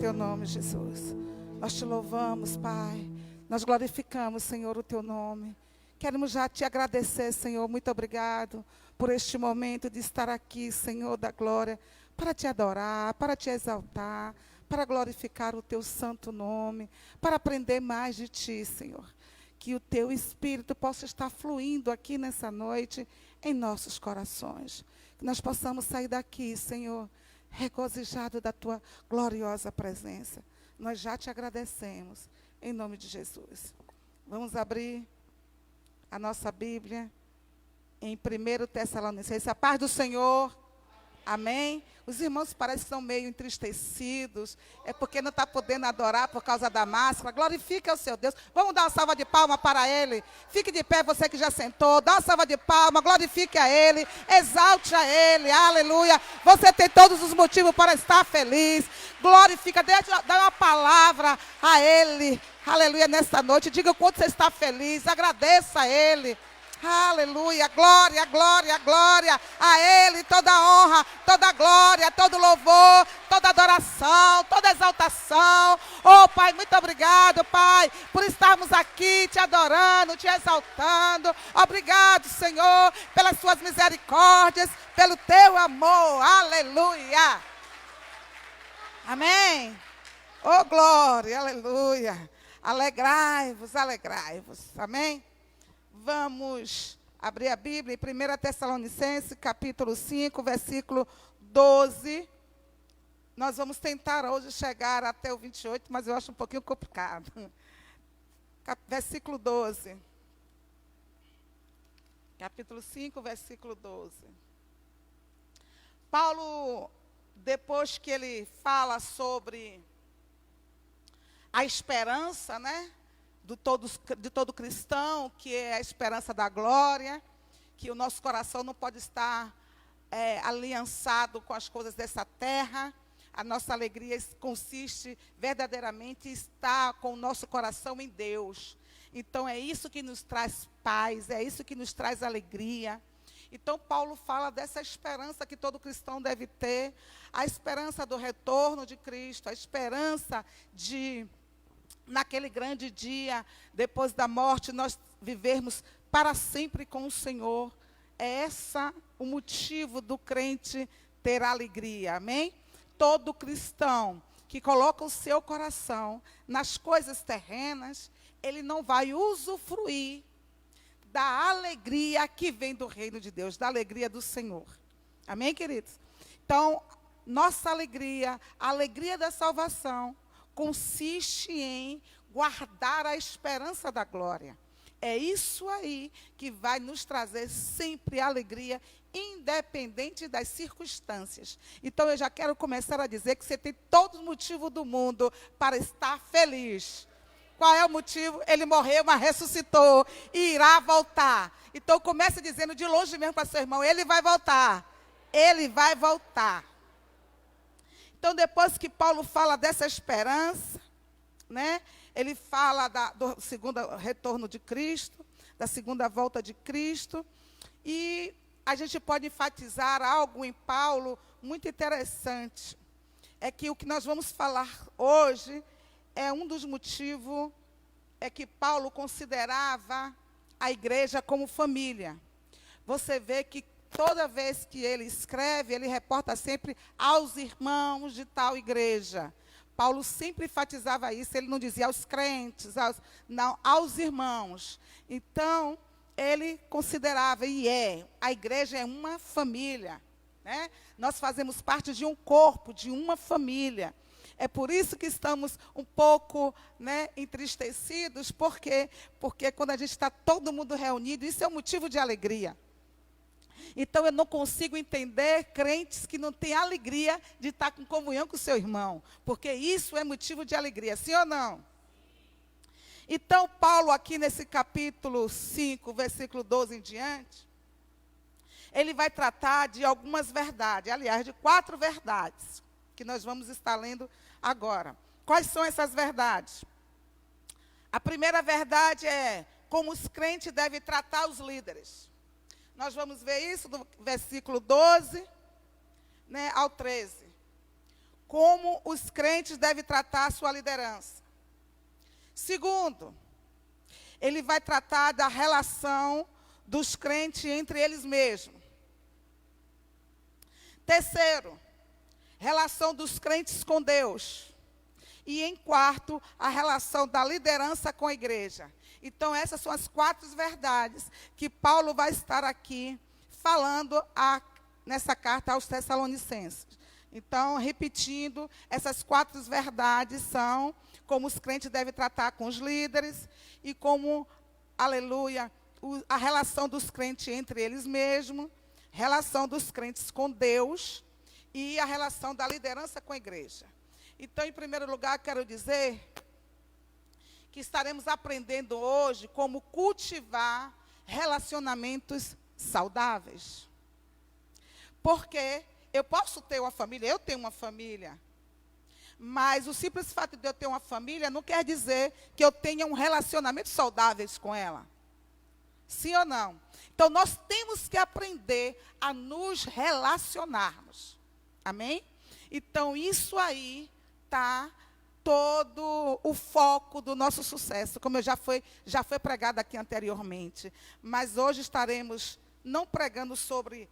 teu nome, Jesus. Nós te louvamos, Pai. Nós glorificamos, Senhor, o teu nome. Queremos já te agradecer, Senhor. Muito obrigado por este momento de estar aqui, Senhor da glória, para te adorar, para te exaltar, para glorificar o teu santo nome, para aprender mais de ti, Senhor. Que o teu Espírito possa estar fluindo aqui nessa noite em nossos corações. Que nós possamos sair daqui, Senhor, regozijado da tua gloriosa presença. Nós já te agradecemos, em nome de Jesus. Vamos abrir a nossa Bíblia em 1 Tessalonicenses. A paz do Senhor. Amém? Os irmãos parecem que estão meio entristecidos. É porque não está podendo adorar por causa da máscara. Glorifica o seu Deus. Vamos dar uma salva de palmas para Ele. Fique de pé, você que já sentou. Dá uma salva de palmas. Glorifique a Ele. Exalte a Ele. Aleluia. Você tem todos os motivos para estar feliz. Glorifica. Dá uma palavra a Ele. Aleluia. Nesta noite. Diga o quanto você está feliz. Agradeça a Ele. Aleluia, glória, glória, glória a Ele, toda honra, toda glória, todo louvor, toda adoração, toda exaltação. Oh, Pai, muito obrigado, Pai, por estarmos aqui te adorando, te exaltando. Obrigado, Senhor, pelas suas misericórdias, pelo teu amor. Aleluia. Amém. Oh, glória, aleluia. Alegrai-vos, alegrai-vos. Amém. Vamos abrir a Bíblia em 1 Tessalonicenses, capítulo 5, versículo 12. Nós vamos tentar hoje chegar até o 28, mas eu acho um pouquinho complicado. Versículo 12. Capítulo 5, versículo 12. Paulo, depois que ele fala sobre a esperança, né? De todo cristão, que é a esperança da glória, que o nosso coração não pode estar aliançado com as coisas dessa terra. A nossa alegria consiste verdadeiramente em estar com o nosso coração em Deus. Então é isso que nos traz paz, é isso que nos traz alegria. Então Paulo fala dessa esperança que todo cristão deve ter, a esperança do retorno de Cristo, a esperança de naquele grande dia, depois da morte, nós vivermos para sempre com o Senhor. É esse o motivo do crente ter alegria, amém? Todo cristão que coloca o seu coração nas coisas terrenas, ele não vai usufruir da alegria que vem do reino de Deus, da alegria do Senhor. Amém, queridos? Então, nossa alegria, a alegria da salvação, consiste em guardar a esperança da glória. É isso aí que vai nos trazer sempre alegria, independente das circunstâncias. Então, eu já quero começar a dizer que você tem todo o motivo do mundo para estar feliz. Qual é o motivo? Ele morreu, mas ressuscitou e irá voltar. Então, comece dizendo de longe mesmo para seu irmão, ele vai voltar. Ele vai voltar. Então, depois que Paulo fala dessa esperança, né, ele fala do segundo retorno de Cristo, da segunda volta de Cristo, e a gente pode enfatizar algo em Paulo muito interessante. É que o que nós vamos falar hoje é um dos motivos, é que Paulo considerava a igreja como família. Você vê que toda vez que ele escreve, ele reporta sempre aos irmãos de tal igreja. Paulo sempre enfatizava isso, ele não dizia aos crentes, não, aos irmãos. Então, ele considerava, a igreja é uma família. Né? Nós fazemos parte de um corpo, de uma família. É por isso que estamos um pouco, né, entristecidos, porque quando a gente está todo mundo reunido, isso é um motivo de alegria. Então, eu não consigo entender crentes que não têm alegria de estar com comunhão com o seu irmão. Porque isso é motivo de alegria, sim ou não? Então, Paulo, aqui nesse capítulo 5, versículo 12 em diante, ele vai tratar de algumas verdades. Aliás, de 4 verdades, que nós vamos estar lendo agora. Quais são essas verdades? A primeira verdade é como os crentes devem tratar os líderes. Nós vamos ver isso do versículo 12, né, ao 13. como os crentes devem tratar a sua liderança. Segundo, ele vai tratar da relação dos crentes entre eles mesmos. Terceiro, relação dos crentes com Deus. E em quarto, a relação da liderança com a igreja. Então, essas são as 4 verdades que Paulo vai estar aqui falando nessa carta aos Tessalonicenses. Então, repetindo, essas 4 verdades são como os crentes devem tratar com os líderes e como, aleluia, a relação dos crentes entre eles mesmos, relação dos crentes com Deus e a relação da liderança com a igreja. Então, em primeiro lugar, quero dizer que estaremos aprendendo hoje como cultivar relacionamentos saudáveis. Porque eu posso ter uma família, eu tenho uma família, mas o simples fato de eu ter uma família não quer dizer que eu tenha um relacionamento saudável com ela. Sim ou não? Então, nós temos que aprender a nos relacionarmos. Amém? Então, isso aí está todo o foco do nosso sucesso, como já foi pregado aqui anteriormente. Mas hoje estaremos não pregando sobre,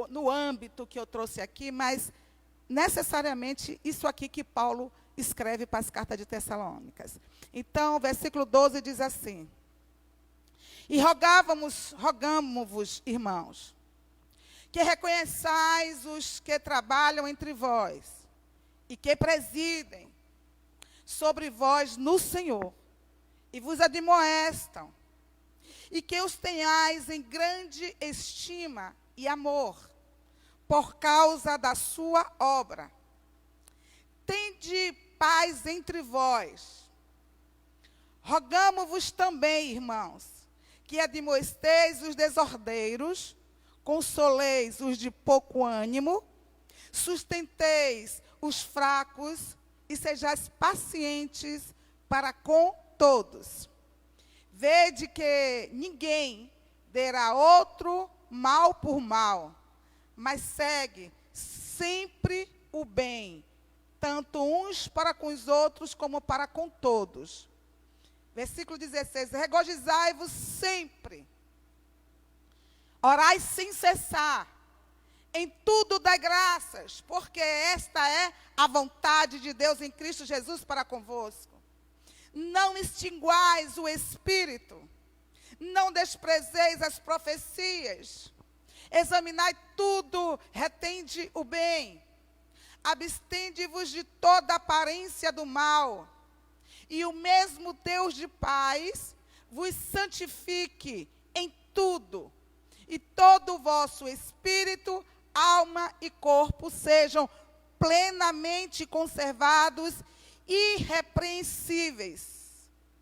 no âmbito que eu trouxe aqui, mas necessariamente isso aqui que Paulo escreve para as cartas de Tessalônicas. Então, versículo 12 diz assim: e rogamo-vos, irmãos, que reconheçais os que trabalham entre vós e que presidem sobre vós no Senhor, e vos admoestam, e que os tenhais em grande estima e amor, por causa da sua obra. Tende paz entre vós. Rogamo-vos também, irmãos, que admoesteis os desordeiros, consoleis os de pouco ânimo, sustenteis os fracos e sejais pacientes para com todos. Vede que ninguém derá outro mal por mal, mas segue sempre o bem, tanto uns para com os outros como para com todos. Versículo 16, regozijai-vos sempre, orai sem cessar, em tudo dai graças, porque esta é a vontade de Deus em Cristo Jesus para convosco. Não extinguais o Espírito, não desprezeis as profecias, examinai tudo, retende o bem, abstende-vos de toda aparência do mal, e o mesmo Deus de paz vos santifique em tudo, e todo o vosso espírito, alma e corpo sejam plenamente conservados, irrepreensíveis,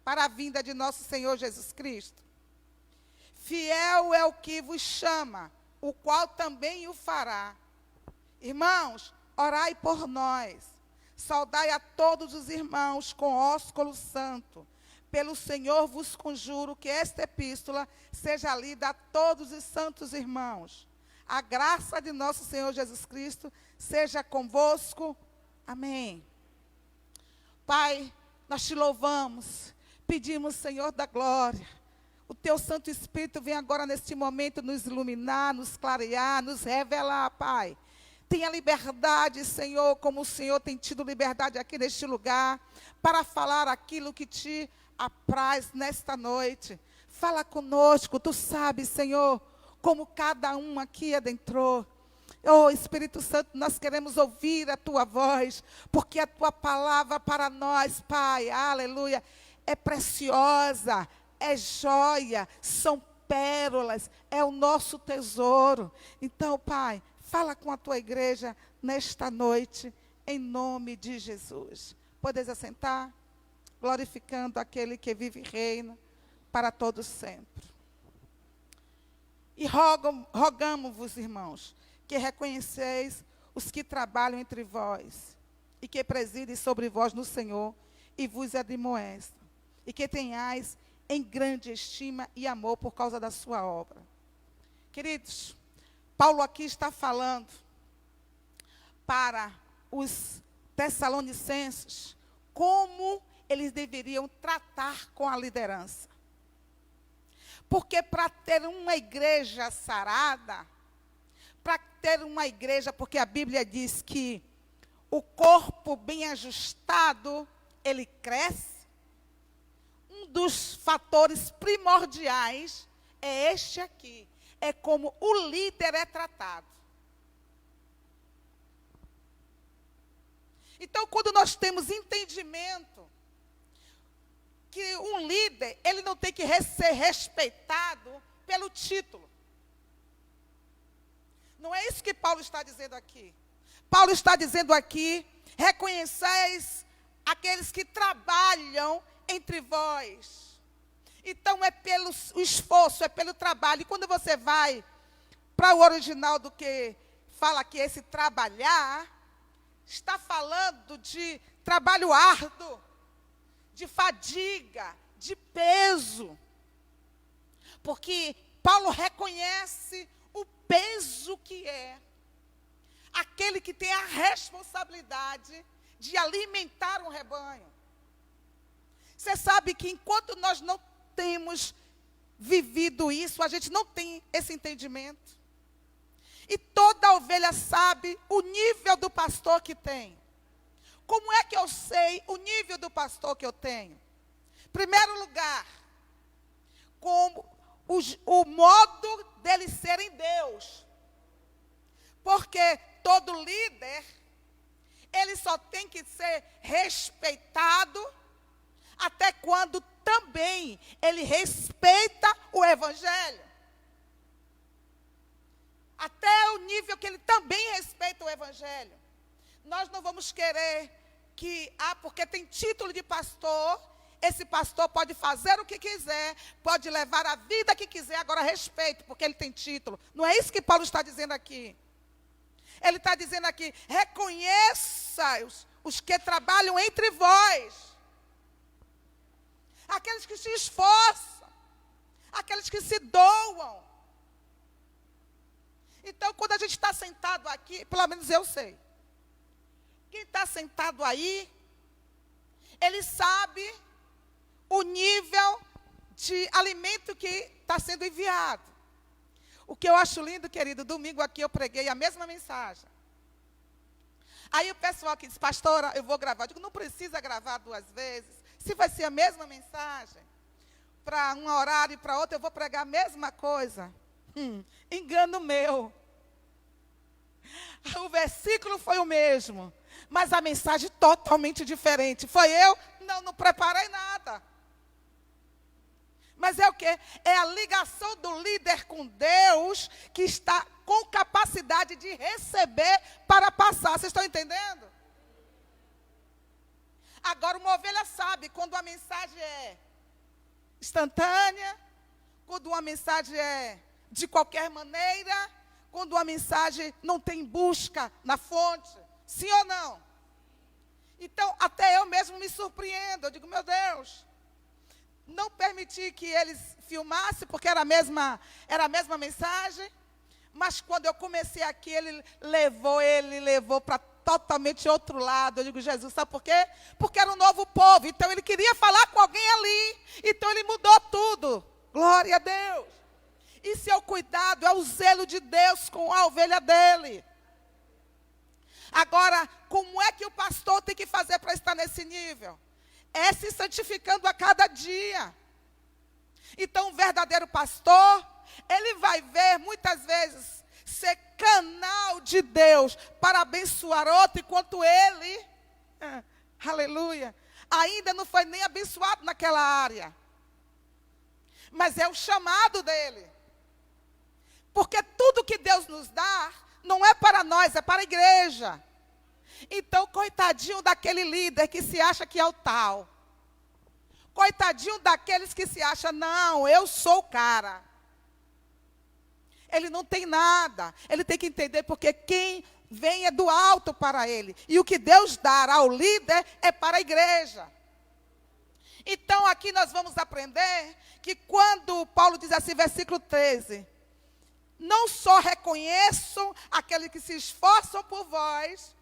para a vinda de nosso Senhor Jesus Cristo. Fiel é o que vos chama, o qual também o fará. Irmãos, orai por nós. Saudai a todos os irmãos com ósculo santo. Pelo Senhor vos conjuro que esta epístola seja lida a todos os santos irmãos. A graça de nosso Senhor Jesus Cristo seja convosco. Amém. Pai, nós te louvamos, pedimos, Senhor da glória, o teu Santo Espírito vem agora neste momento nos iluminar, nos clarear, nos revelar, Pai. Tenha liberdade, Senhor, como o Senhor tem tido liberdade aqui neste lugar, para falar aquilo que te apraz nesta noite. Fala conosco, tu sabes, Senhor, como cada um aqui adentrou. Oh, Espírito Santo, nós queremos ouvir a tua voz, porque a tua palavra para nós, Pai, aleluia, é preciosa, é joia, são pérolas, é o nosso tesouro. Então, Pai, fala com a tua igreja nesta noite, em nome de Jesus. Podeis assentar, glorificando aquele que vive e reina para todos sempre. E rogamo-vos, irmãos, que reconheceis os que trabalham entre vós, e que presidem sobre vós no Senhor, e vos admoestam, e que tenhais em grande estima e amor por causa da sua obra. Queridos, Paulo aqui está falando para os tessalonicenses como eles deveriam tratar com a liderança. Porque para ter uma igreja sarada, para ter uma igreja, porque a Bíblia diz que o corpo bem ajustado, ele cresce. Um dos fatores primordiais é este aqui, é como o líder é tratado. Então, quando nós temos entendimento que um líder, ele não tem que ser respeitado pelo título. Não é isso que Paulo está dizendo aqui. Paulo está dizendo aqui, reconheceis aqueles que trabalham entre vós. Então, é pelo esforço, é pelo trabalho. E quando você vai para o original do que fala que esse trabalhar, está falando de trabalho árduo, de fadiga, de peso. Porque Paulo reconhece o peso que é aquele que tem a responsabilidade de alimentar um rebanho. Você sabe que enquanto nós não temos vivido isso, a gente não tem esse entendimento. E toda ovelha sabe o nível do pastor que tem. Como é que eu sei o nível do pastor que eu tenho? Primeiro lugar, como o modo dele ser em Deus. Porque todo líder, ele só tem que ser respeitado até quando também ele respeita o Evangelho. Até o nível que ele também respeita o Evangelho. Nós não vamos querer que, porque tem título de pastor, esse pastor pode fazer o que quiser, pode levar a vida que quiser, agora respeito, porque ele tem título. Não é isso que Paulo está dizendo aqui. Ele está dizendo aqui, reconheça os que trabalham entre vós. Aqueles que se esforçam, aqueles que se doam. Então, quando a gente está sentado aqui, pelo menos eu sei. Quem está sentado aí, ele sabe o nível de alimento que está sendo enviado. O que eu acho lindo, querido, domingo aqui eu preguei a mesma mensagem. Aí o pessoal aqui disse, pastora, eu vou gravar. Eu digo, não precisa gravar 2 vezes. Se vai ser a mesma mensagem, para um horário e para outro, eu vou pregar a mesma coisa. Engano meu. O versículo foi o mesmo, mas a mensagem totalmente diferente. Foi eu? Não preparei nada. Mas é o quê? É a ligação do líder com Deus que está com capacidade de receber para passar. Vocês estão entendendo? Agora, uma ovelha sabe quando a mensagem é instantânea, quando uma mensagem é de qualquer maneira, quando uma mensagem não tem busca na fonte. Sim ou não? Então, até eu mesmo me surpreendo. Eu digo, meu Deus, não permiti que eles filmassem, porque era a mesma mensagem. Mas quando eu comecei aqui, ele levou para totalmente outro lado. Eu digo, Jesus, sabe por quê? Porque era um novo povo. Então, ele queria falar com alguém ali. Então, ele mudou tudo. Glória a Deus. Isso é o cuidado, é o zelo de Deus com a ovelha dele. Agora, como é que o pastor tem que fazer para estar nesse nível? É se santificando a cada dia. Então, um verdadeiro pastor, ele vai ver muitas vezes ser canal de Deus para abençoar outro, enquanto ele, aleluia, ainda não foi nem abençoado naquela área. Mas é o chamado dele. Porque tudo que Deus nos dá, não é para nós, é para a igreja. Então, coitadinho daquele líder que se acha que é o tal. Coitadinho daqueles que se acham, não, eu sou o cara. Ele não tem nada. Ele tem que entender porque quem vem é do alto para ele. E o que Deus dá ao líder é para a igreja. Então, aqui nós vamos aprender que quando Paulo diz assim, versículo 13... Não só reconheço aqueles que se esforçam por vós,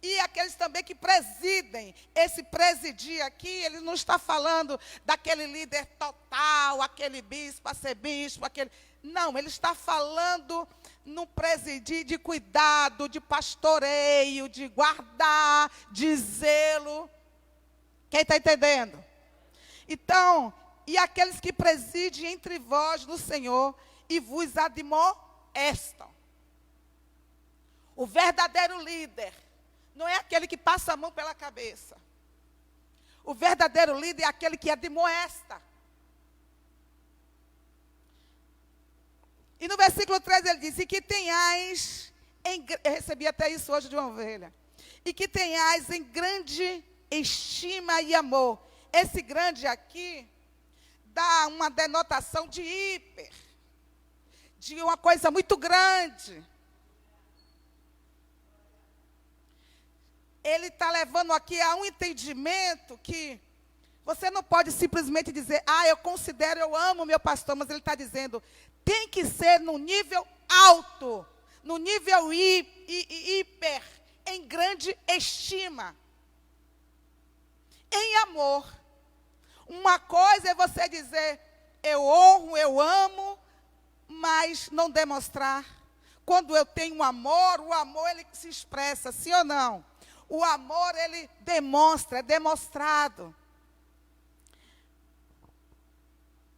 E aqueles também que presidem. Esse presidir aqui, ele não está falando daquele líder total, aquele bispo, arcebispo, aquele... Não, ele está falando no presidir de cuidado, de pastoreio, de guardar, de zelo. Quem está entendendo? Então, e aqueles que presidem entre vós no Senhor e vos admoestam. O verdadeiro líder não é aquele que passa a mão pela cabeça. O verdadeiro líder é aquele que admoesta. E no versículo 13 ele diz, e que tenhais, eu recebi até isso hoje de uma ovelha, e que tenhais em grande estima e amor. Esse grande aqui dá uma denotação de hiper, de uma coisa muito grande. Ele está levando aqui a um entendimento que você não pode simplesmente dizer, eu considero, eu amo meu pastor, mas ele está dizendo, tem que ser no nível alto, no nível hiper, em grande estima, em amor. Uma coisa é você dizer, eu honro, eu amo, mas não demonstrar. Quando eu tenho amor, o amor ele se expressa, sim ou não? O amor, ele demonstra, é demonstrado.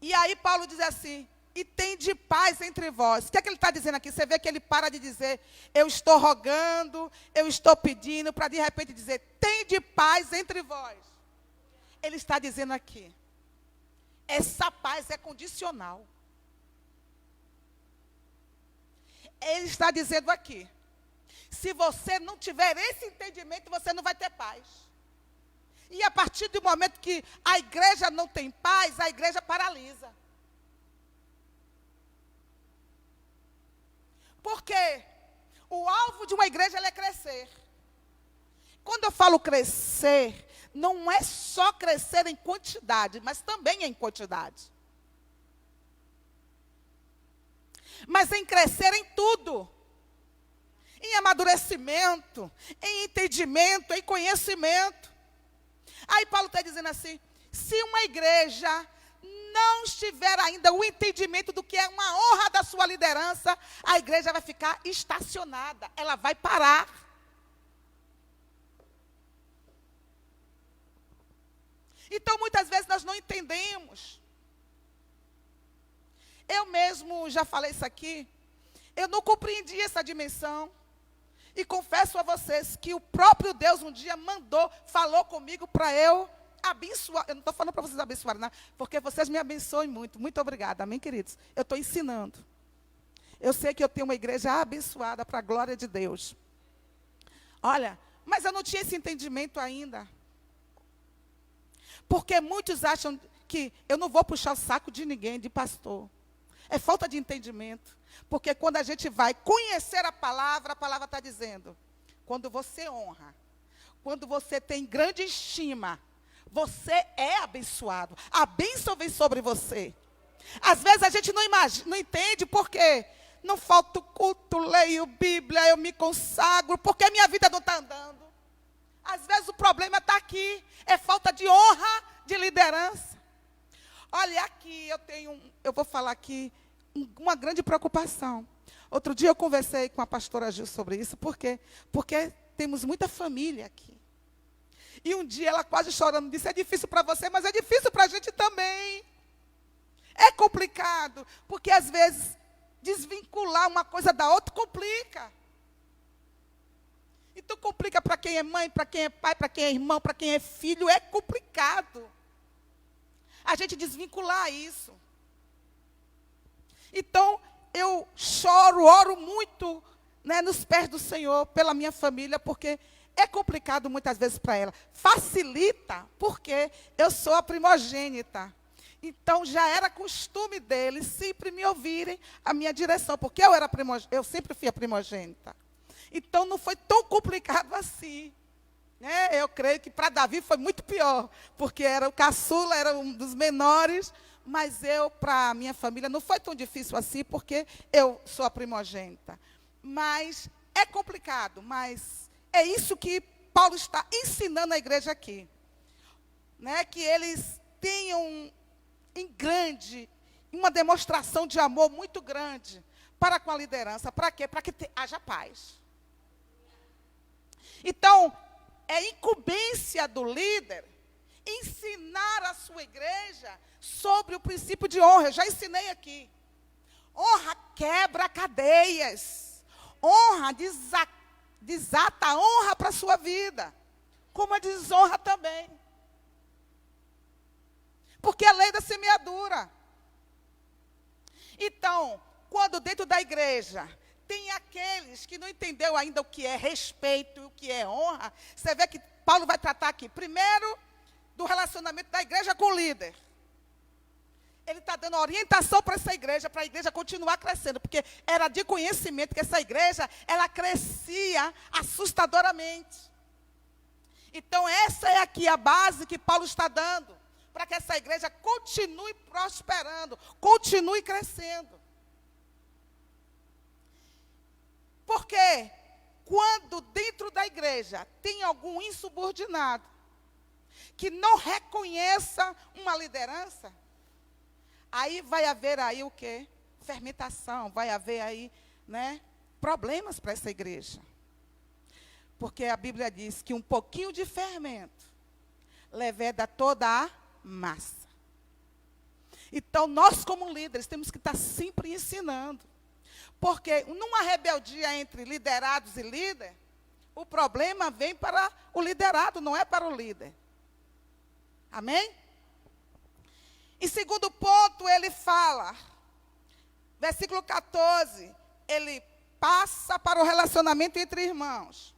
E aí Paulo diz assim, e tende paz entre vós. O que é que ele está dizendo aqui? Você vê que ele para de dizer, eu estou rogando, eu estou pedindo, para de repente dizer, tende paz entre vós. Ele está dizendo aqui, essa paz é condicional. Ele está dizendo aqui, se você não tiver esse entendimento, você não vai ter paz. E a partir do momento que a igreja não tem paz, a igreja paralisa. Porque o alvo de uma igreja é crescer. Quando eu falo crescer, não é só crescer em quantidade, mas também em quantidade. Mas em crescer em tudo. Em amadurecimento, em entendimento, em conhecimento. Aí Paulo está dizendo assim, se uma igreja não estiver ainda o entendimento do que é uma honra da sua liderança, a igreja vai ficar estacionada, ela vai parar. Então, muitas vezes nós não entendemos. Eu mesmo já falei isso aqui, eu não compreendi essa dimensão. E confesso a vocês que o próprio Deus um dia falou comigo para eu abençoar. Eu não estou falando para vocês abençoarem, não, porque vocês me abençoem muito. Muito obrigada, amém, queridos? Eu estou ensinando. Eu sei que eu tenho uma igreja abençoada para a glória de Deus. Olha, mas eu não tinha esse entendimento ainda. Porque muitos acham que eu não vou puxar o saco de ninguém, de pastor. É falta de entendimento. Porque quando a gente vai conhecer a palavra está dizendo, quando você honra, quando você tem grande estima, você é abençoado. A bênção vem sobre você. Às vezes a gente não entende porque não falta o culto, leio Bíblia, eu me consagro, porque minha vida não está andando. Às vezes o problema está aqui, é falta de honra, de liderança. Olha, aqui eu vou falar aqui, uma grande preocupação. Outro dia eu conversei com a pastora Gil sobre isso, por quê? Porque temos muita família aqui. E um dia ela quase chorando disse, é difícil para você, mas é difícil para a gente também. É complicado, porque às vezes desvincular uma coisa da outra complica. Então complica para quem é mãe, para quem é pai, para quem é irmão, para quem é filho, é complicado. A gente desvincular isso. Então, eu choro, oro muito, né, nos pés do Senhor, pela minha família, porque é complicado muitas vezes para ela. Facilita, porque eu sou a primogênita. Então, já era costume deles sempre me ouvirem a minha direção, porque eu sempre fui a primogênita. Então, não foi tão complicado assim. Né? Eu creio que para Davi foi muito pior, porque era o caçula, era um dos menores, mas para a minha família, não foi tão difícil assim, porque eu sou a primogênita. Mas é complicado, mas é isso que Paulo está ensinando a igreja aqui, né, que eles tenham em grande, uma demonstração de amor muito grande para com a liderança. Para quê? Para que haja paz. Então, é incumbência do líder ensinar a sua igreja sobre o princípio de honra. Eu já ensinei aqui. Honra quebra cadeias. Honra desata a honra para a sua vida, como a desonra também. Porque é a lei da semeadura. Então, quando dentro da igreja tem aqueles que não entendeu ainda o que é respeito e o que é honra, você vê que Paulo vai tratar aqui, primeiro, do relacionamento da igreja com o líder. Ele está dando orientação para essa igreja, para a igreja continuar crescendo, porque era de conhecimento que essa igreja, ela crescia assustadoramente. Então, essa é aqui a base que Paulo está dando, para que essa igreja continue prosperando, continue crescendo. Porque quando dentro da igreja tem algum insubordinado que não reconheça uma liderança, aí vai haver aí o quê? Fermentação, vai haver aí, né, problemas para essa igreja. Porque a Bíblia diz que um pouquinho de fermento leveda toda a massa. Então, nós como líderes temos que estar sempre ensinando. Porque numa rebeldia entre liderados e líder, o problema vem para o liderado, não é para o líder. Amém? Em segundo ponto, ele fala, versículo 14, ele passa para o relacionamento entre irmãos.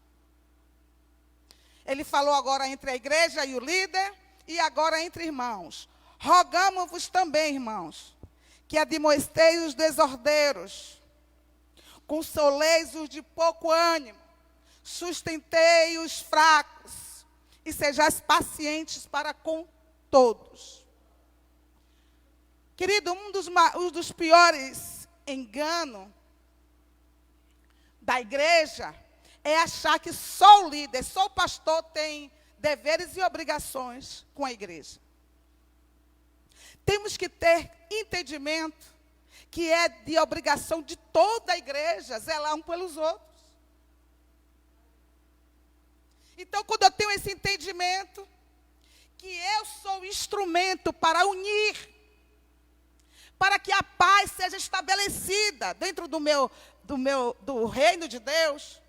Ele falou agora entre a igreja e o líder, e agora entre irmãos. Rogamo-vos também, irmãos, que admoesteis os desordeiros, consoleis os de pouco ânimo, sustentei os fracos, e sejais pacientes para com todos. Querido, um dos piores enganos da igreja é achar que só o líder, só o pastor tem deveres e obrigações com a igreja. Temos que ter entendimento que é de obrigação de toda a igreja zelar um pelos outros. Então, quando eu tenho esse entendimento, que eu sou instrumento para unir, para que a paz seja estabelecida dentro do reino de Deus,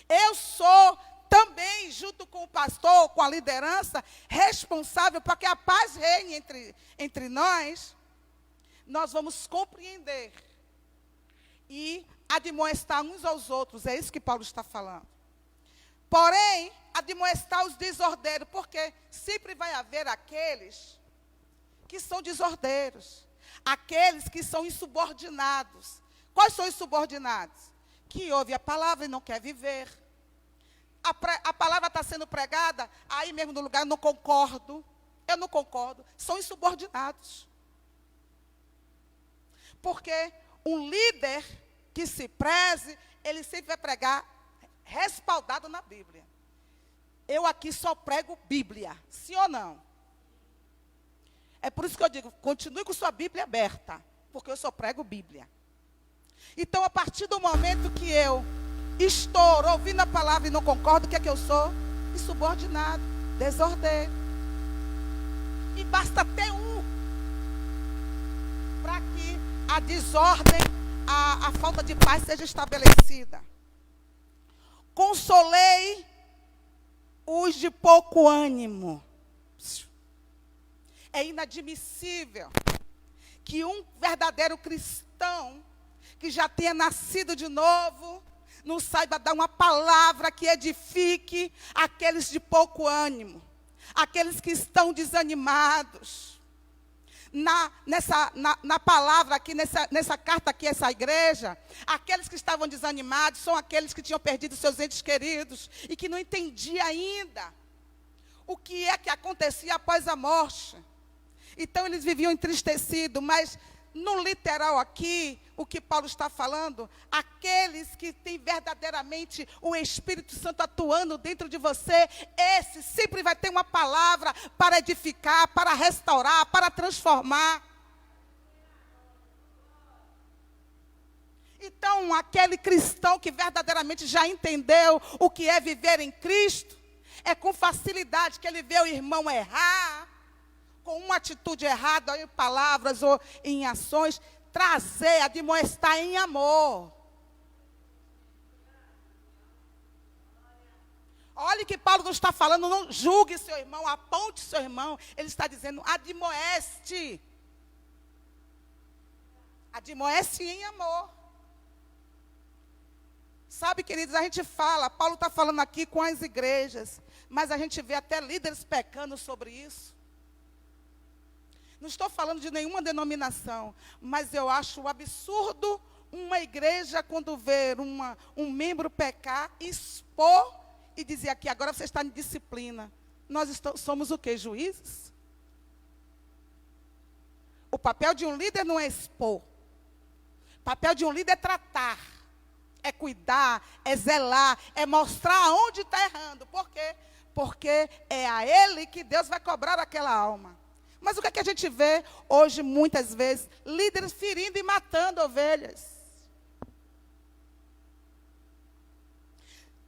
eu sou também, junto com o pastor, com a liderança, responsável para que a paz reine entre nós. Nós vamos compreender e admoestar uns aos outros. É isso que Paulo está falando. Porém, admoestar os desordeiros, porque sempre vai haver aqueles que são desordeiros, aqueles que são insubordinados. Quais são os subordinados? Que ouve a palavra e não quer viver. A palavra está sendo pregada, aí mesmo no lugar, eu não concordo. São insubordinados. Porque um líder que se preze, ele sempre vai pregar respaldado na Bíblia. Eu aqui só prego Bíblia, sim ou não? É por isso que eu digo, continue com sua Bíblia aberta, porque eu só prego Bíblia. Então, a partir do momento que eu estou ouvindo a palavra e não concordo, o que é que eu sou? Insubordinado, desordeiro. E basta ter um para que a desordem, a falta de paz seja estabelecida. Consolei os de pouco ânimo. É inadmissível que um verdadeiro cristão, que já tenha nascido de novo, não saiba dar uma palavra que edifique aqueles de pouco ânimo, aqueles que estão desanimados. Na palavra aqui, nessa carta aqui, essa igreja, aqueles que estavam desanimados são aqueles que tinham perdido seus entes queridos e que não entendiam ainda o que é que acontecia após a morte. Então, eles viviam entristecidos, mas no literal aqui, o que Paulo está falando, aqueles que têm verdadeiramente o Espírito Santo atuando dentro de você, esse sempre vai ter uma palavra para edificar, para restaurar, para transformar. Então, aquele cristão que verdadeiramente já entendeu o que é viver em Cristo, é com facilidade que ele vê o irmão errar, com uma atitude errada, ou em palavras ou em ações, trazer, admoestar em amor. Olha que Paulo não está falando, não julgue seu irmão, aponte seu irmão. Ele está dizendo, admoeste. Admoeste em amor. Sabe, queridos, a gente fala, Paulo está falando aqui com as igrejas, mas a gente vê até líderes pecando sobre isso. Não estou falando de nenhuma denominação, mas eu acho absurdo uma igreja, quando ver um membro pecar, expor e dizer aqui, agora você está em disciplina. Nós somos o quê? Juízes? O papel de um líder não é expor. O papel de um líder é tratar, é cuidar, é zelar, é mostrar onde está errando. Por quê? Porque é a ele que Deus vai cobrar aquela alma. Mas o que é que a gente vê hoje, muitas vezes? Líderes ferindo e matando ovelhas.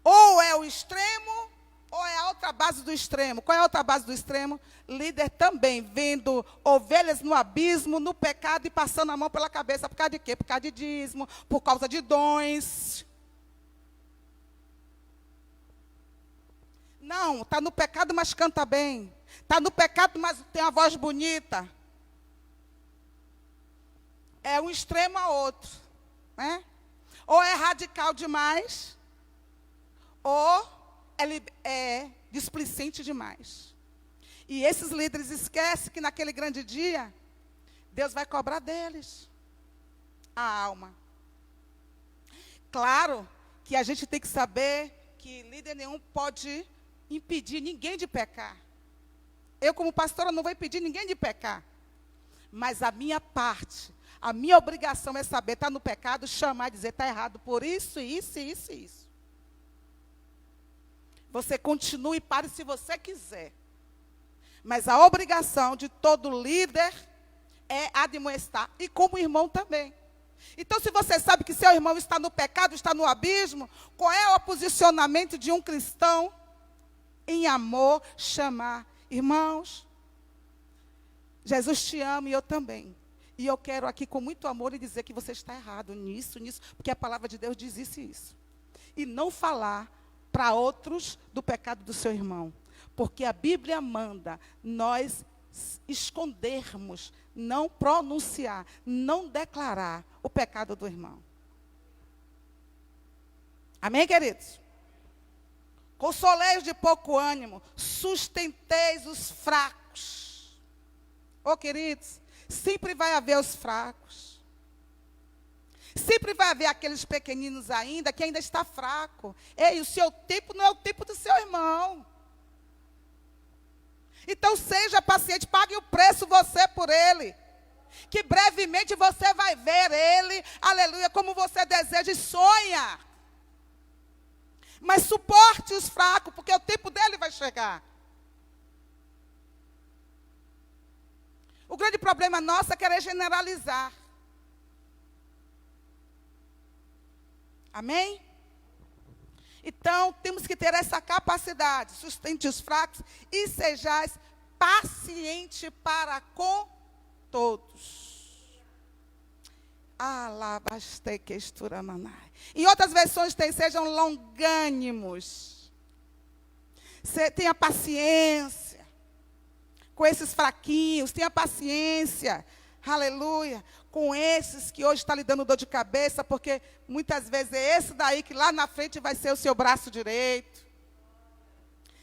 Ou é o extremo, ou é a outra base do extremo. Qual é a outra base do extremo? Líder também vendo ovelhas no abismo, no pecado e passando a mão pela cabeça. Por causa de quê? Por causa de dízimo, por causa de dons. Não, está no pecado, mas canta bem. Está no pecado, mas tem a voz bonita. É um extremo a outro, né? Ou é radical demais, ou é displicente demais. E esses líderes esquecem que naquele grande dia, Deus vai cobrar deles a alma. Claro que a gente tem que saber que líder nenhum pode impedir ninguém de pecar. Eu, como pastora, não vou impedir ninguém de pecar. Mas a minha parte, a minha obrigação é saber, está no pecado, chamar e dizer, está errado por isso, isso, isso e isso. Você continue e pare se você quiser. Mas a obrigação de todo líder é admoestar. E como irmão também. Então, se você sabe que seu irmão está no pecado, está no abismo, qual é o posicionamento de um cristão? Em amor, chamar. Irmãos, Jesus te ama e eu também. E eu quero aqui com muito amor lhe dizer que você está errado nisso, porque a palavra de Deus diz isso e isso. E não falar para outros do pecado do seu irmão. Porque a Bíblia manda nós escondermos, não pronunciar, não declarar o pecado do irmão. Amém, queridos? Consoleis de pouco ânimo, sustenteis os fracos. Ô, queridos, sempre vai haver os fracos. Sempre vai haver aqueles pequeninos ainda, que ainda está fraco. Ei, o seu tempo não é o tempo do seu irmão. Então seja paciente, pague o preço você por ele. Que brevemente você vai ver ele, aleluia, como você deseja e sonha. Mas suporte os fracos, porque o tempo dele vai chegar. O grande problema nosso é querer generalizar. Amém? Então, temos que ter essa capacidade. Sustente os fracos e sejais paciente para com todos. Em outras versões tem, sejam longânimos. Tenha paciência com esses fraquinhos, tenha paciência, aleluia, com esses que hoje estão lhe dando dor de cabeça, porque muitas vezes é esse daí que lá na frente vai ser o seu braço direito.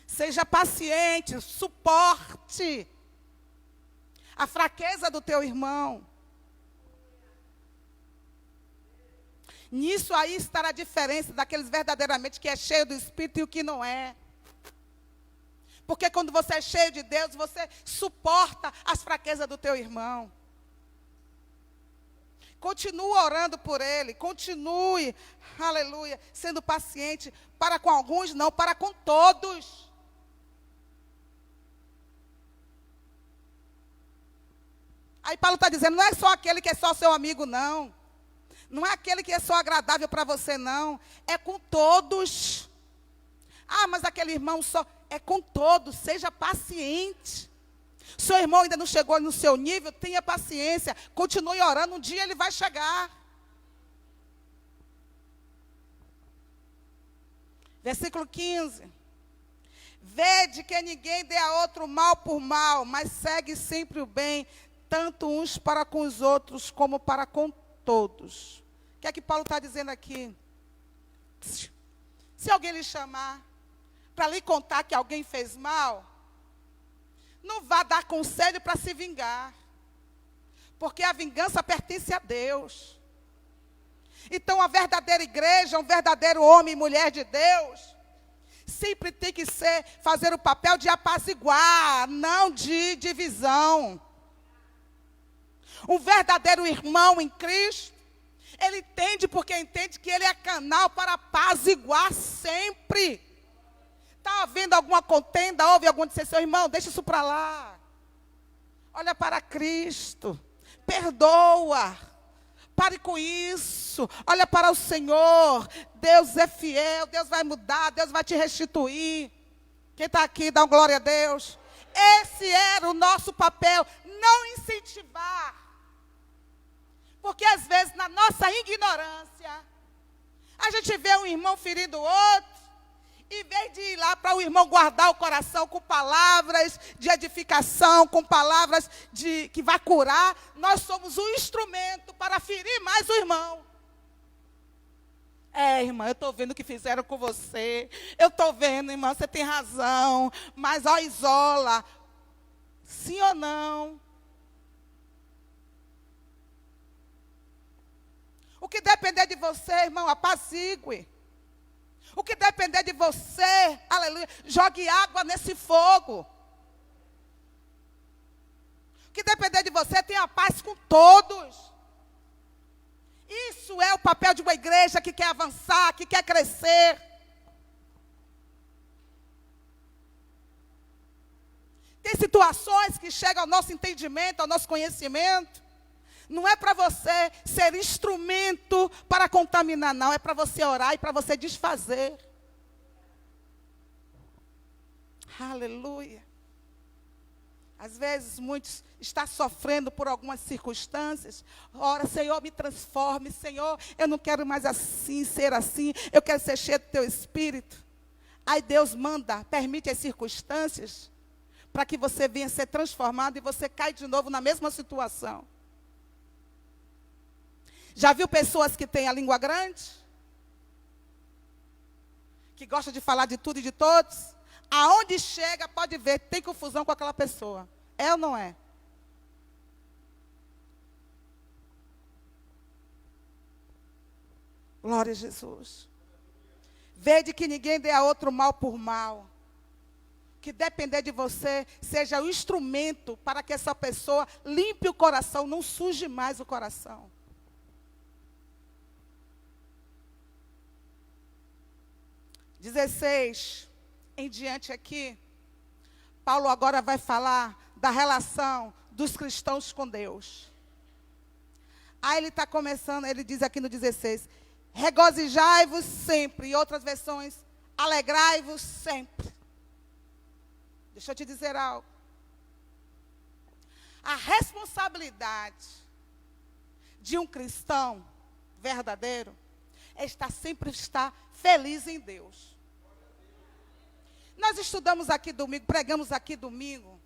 Seja paciente, suporte a fraqueza do teu irmão. Nisso aí estará a diferença daqueles verdadeiramente que é cheio do Espírito e o que não é. Porque quando você é cheio de Deus, você suporta as fraquezas do teu irmão. Continue orando por ele. Continue, aleluia, sendo paciente. Para com alguns, não, para com todos. Aí Paulo está dizendo, não é só aquele que é só seu amigo, não. Não é aquele que é só agradável para você, não. É com todos. Ah, mas aquele irmão só... É com todos, seja paciente. Seu irmão ainda não chegou no seu nível, tenha paciência. Continue orando, um dia ele vai chegar. Versículo 15. Vede que ninguém dê a outro mal por mal, mas segue sempre o bem, tanto uns para com os outros, como para com todos. O que é que Paulo está dizendo aqui? Se alguém lhe chamar para lhe contar que alguém fez mal, não vá dar conselho para se vingar, porque a vingança pertence a Deus. Então, a verdadeira igreja, um verdadeiro homem e mulher de Deus, sempre tem que fazer o papel de apaziguar, não de divisão. Um verdadeiro irmão em Cristo, ele entende porque entende que ele é canal para apaziguar sempre. Está havendo alguma contenda, houve algum dizer, seu irmão, deixa isso para lá. Olha para Cristo, perdoa, pare com isso, olha para o Senhor, Deus é fiel, Deus vai mudar, Deus vai te restituir. Quem está aqui, dá uma glória a Deus. Esse era o nosso papel, não incentivar. Porque às vezes, na nossa ignorância, a gente vê um irmão ferindo o outro, em vez de ir lá para o irmão guardar o coração com palavras de edificação, com palavras que vai curar, nós somos um instrumento para ferir mais o irmão. É, irmã, eu estou vendo o que fizeram com você. Eu estou vendo, irmã, você tem razão. Mas, ó, isola. Sim ou não? O que depender de você, irmão, apazigue. O que depender de você, aleluia, jogue água nesse fogo. O que depender de você, tenha paz com todos. Isso é o papel de uma igreja que quer avançar, que quer crescer. Tem situações que chegam ao nosso entendimento, ao nosso conhecimento. Não é para você ser instrumento para contaminar, não. É para você orar e para você desfazer. Aleluia. Às vezes, muitos estão sofrendo por algumas circunstâncias. Ora, Senhor, me transforme. Senhor, eu não quero mais assim, ser assim. Eu quero ser cheio do Teu Espírito. Aí Deus manda, permite as circunstâncias para que você venha ser transformado e você cai de novo na mesma situação. Já viu pessoas que têm a língua grande? Que gostam de falar de tudo e de todos? Aonde chega, pode ver, tem confusão com aquela pessoa. É ou não é? Glória a Jesus. Vede que ninguém dê a outro mal por mal. Que depender de você, seja o instrumento para que essa pessoa limpe o coração, não suje mais o coração. XVI, em diante aqui, Paulo agora vai falar da relação dos cristãos com Deus. Aí ele está começando, ele diz aqui no 16, regozijai-vos sempre, em outras versões, alegrai-vos sempre. Deixa eu te dizer algo. A responsabilidade de um cristão verdadeiro é sempre estar feliz em Deus. Nós estudamos aqui domingo, pregamos aqui domingo,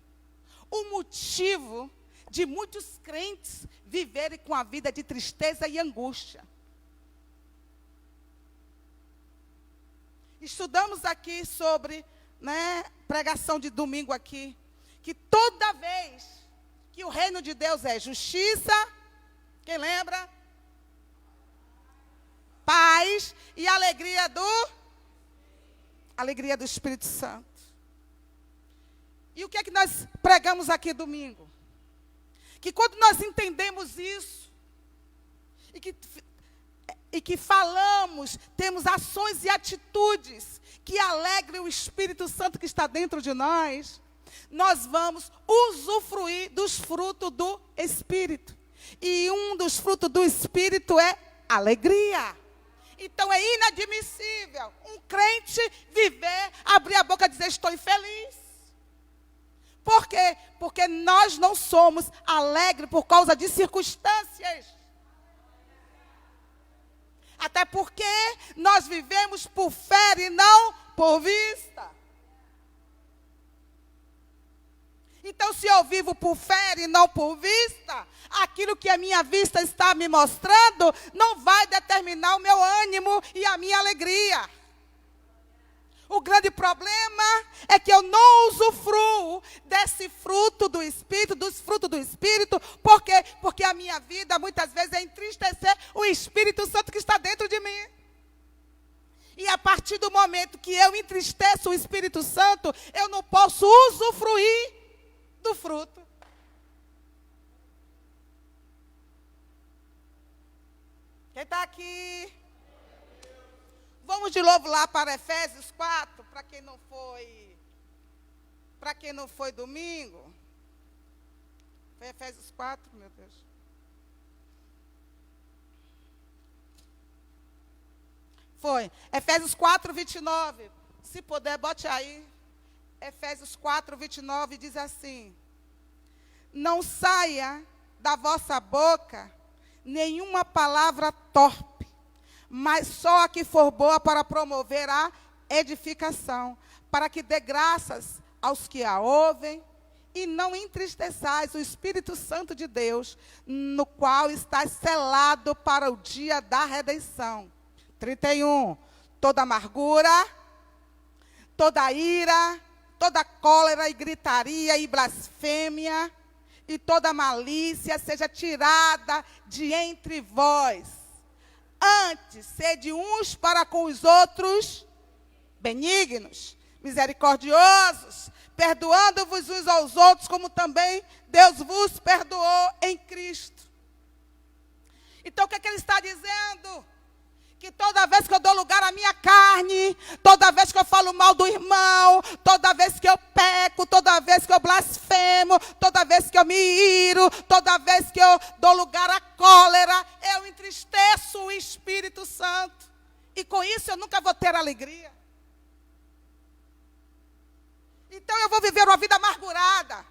o motivo de muitos crentes viverem com a vida de tristeza e angústia. Estudamos aqui sobre, pregação de domingo aqui, que toda vez que o reino de Deus é justiça, quem lembra? Paz e alegria do Espírito Santo. E o que é que nós pregamos aqui domingo? Que quando nós entendemos isso, e que falamos, temos ações e atitudes que alegrem o Espírito Santo que está dentro de nós, nós vamos usufruir dos frutos do Espírito. E um dos frutos do Espírito é alegria. Então é inadmissível um crente viver, abrir a boca e dizer estou infeliz. Por quê? Porque nós não somos alegres por causa de circunstâncias. Até porque nós vivemos por fé e não por vista. Então, se eu vivo por fé e não por vista, aquilo que a minha vista está me mostrando não vai determinar o meu ânimo e a minha alegria. O grande problema é que eu não usufruo desse fruto do Espírito, dos frutos do Espírito. Por quê? Porque a minha vida muitas vezes é entristecer o Espírito Santo que está dentro de mim. E a partir do momento que eu entristeço o Espírito Santo, eu não posso usufruir do fruto. Quem está aqui? Vamos de novo lá para Efésios 4, para quem não foi domingo. Foi Efésios 4, meu Deus. Foi. Efésios 4, 29. Se puder, bote aí. Efésios 4, 29 diz assim: não saia da vossa boca nenhuma palavra torpe, mas só a que for boa para promover a edificação, para que dê graças aos que a ouvem, e não entristeçais o Espírito Santo de Deus, no qual está selado para o dia da redenção. 31. Toda amargura, toda ira, toda cólera e gritaria e blasfêmia, e toda malícia seja tirada de entre vós. Antes, sede uns para com os outros benignos, misericordiosos, perdoando-vos uns aos outros, como também Deus vos perdoou em Cristo. Então, o que é que ele está dizendo? Que toda vez que eu dou lugar à minha carne, toda vez que eu falo mal do irmão, toda vez que eu peco, toda vez que eu blasfemo, toda vez que eu me iro, toda vez que eu dou lugar à cólera, eu entristeço o Espírito Santo. E com isso eu nunca vou ter alegria. Então eu vou viver uma vida amargurada,